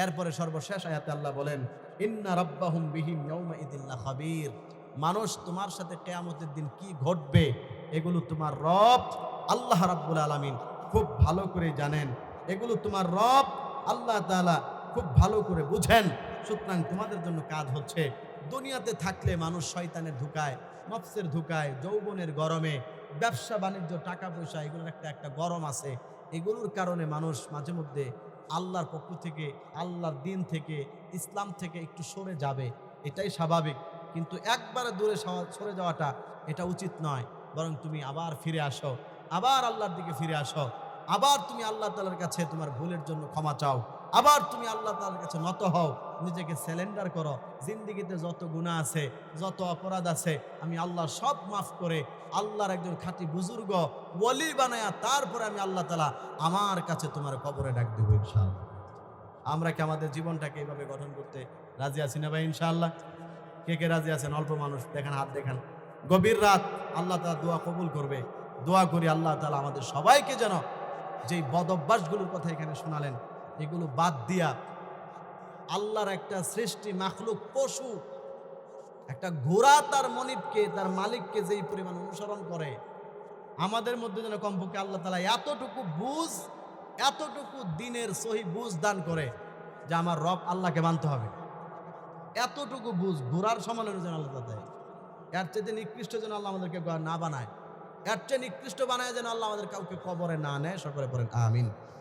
এরপরে সর্বশেষ আয়াতে আল্লাহ বলেন ইন্না রাব্বাহুম বিহিম ইয়াউমা ইযিল লাখাবীর, মানুষ তোমার সাথে কিয়ামতের দিন কি ঘটবে এগুলো তোমার রব আল্লাহ রাব্বুল আলামিন খুব ভালো করে জানেন, এগুলো তোমার রব আল্লাহ তাআলা খুব ভালো করে বুঝেন। সুতরাং তোমাদের জন্য কাজ হচ্ছে, দুনিয়াতে থাকলে মানুষ শয়তানের ধোঁকায়, নফসের ধোঁকায়, যৌবনের গরমে, ব্যবসা বাণিজ্য, টাকা পয়সা, এগুলোর একটা গরম আছে, এগুলোর কারণে মানুষ মাঝে মধ্যে আল্লাহর পক্ষ থেকে, আল্লাহর দিন থেকে, ইসলাম থেকে একটু সরে যাবে, এটাই স্বাভাবিক। কিন্তু একবারে দূরে সরে যাওয়াটা এটা উচিত নয়, বরং তুমি আবার ফিরে আসো, আবার আল্লাহর দিকে ফিরে আসো, আবার তুমি আল্লাহ তাআলার কাছে তোমার ভুলের জন্য ক্ষমা চাও, আবার তুমি আল্লাহ তাআলার কাছে নত হও, নিজেকে স্যালেন্ডার করো। জিন্দেগিতে যত গুনাহ আছে, যত অপরাধ আছে, আমি আল্লাহ সব মাফ করে আল্লাহর একজন খাঁটি বুজুর্গ ওয়ালি বানায়া তারপরে আমি আল্লাহ তাআলা আমার কাছে তোমার কবরে ডাক দেবো ইনশাআল্লাহ। আমরা কি আমাদের জীবনটাকে এইভাবে গঠন করতে রাজি আছি না ভাই? ইনশাআল্লাহ। কে কে রাজি আছেন? অল্প মানুষ, দেখেন হাত দেখান। গভীর রাত, আল্লাহ তাআলা দোয়া কবুল করবে। দোয়া করি আল্লাহ তাআলা আমাদের সবাইকে যেন যেই বদ অভ্যাসগুলোর কথা এখানে শোনালেন এগুলো বাদ দিয়া আল্লাহর একটা সৃষ্টি মাখলুক পশু, একটা ঘোড়া তার মনিবকে, তার মালিককে যেই পরিমাণ অনুসরণ করে, আমাদের মধ্যে যেন কমপক্ষে আল্লাহ তাআলা এতটুকু বুঝ, এতটুকু দিনের সহি বুঝ দান করে যে আমার রব আল্লাহকে মানতে হবে। এতটুকু বুঝ ঘোড়ার সমানের যেন আল্লাহ দেয়। এর চেয়ে নিকৃষ্ট যেন আল্লাহ আমাদেরকে না বানায়, এর চেয়ে নিকৃষ্ট বানায় যেন আল্লাহ আমাদের কাউকে কবরে না নেয়। সকলে পড়েন আমিন।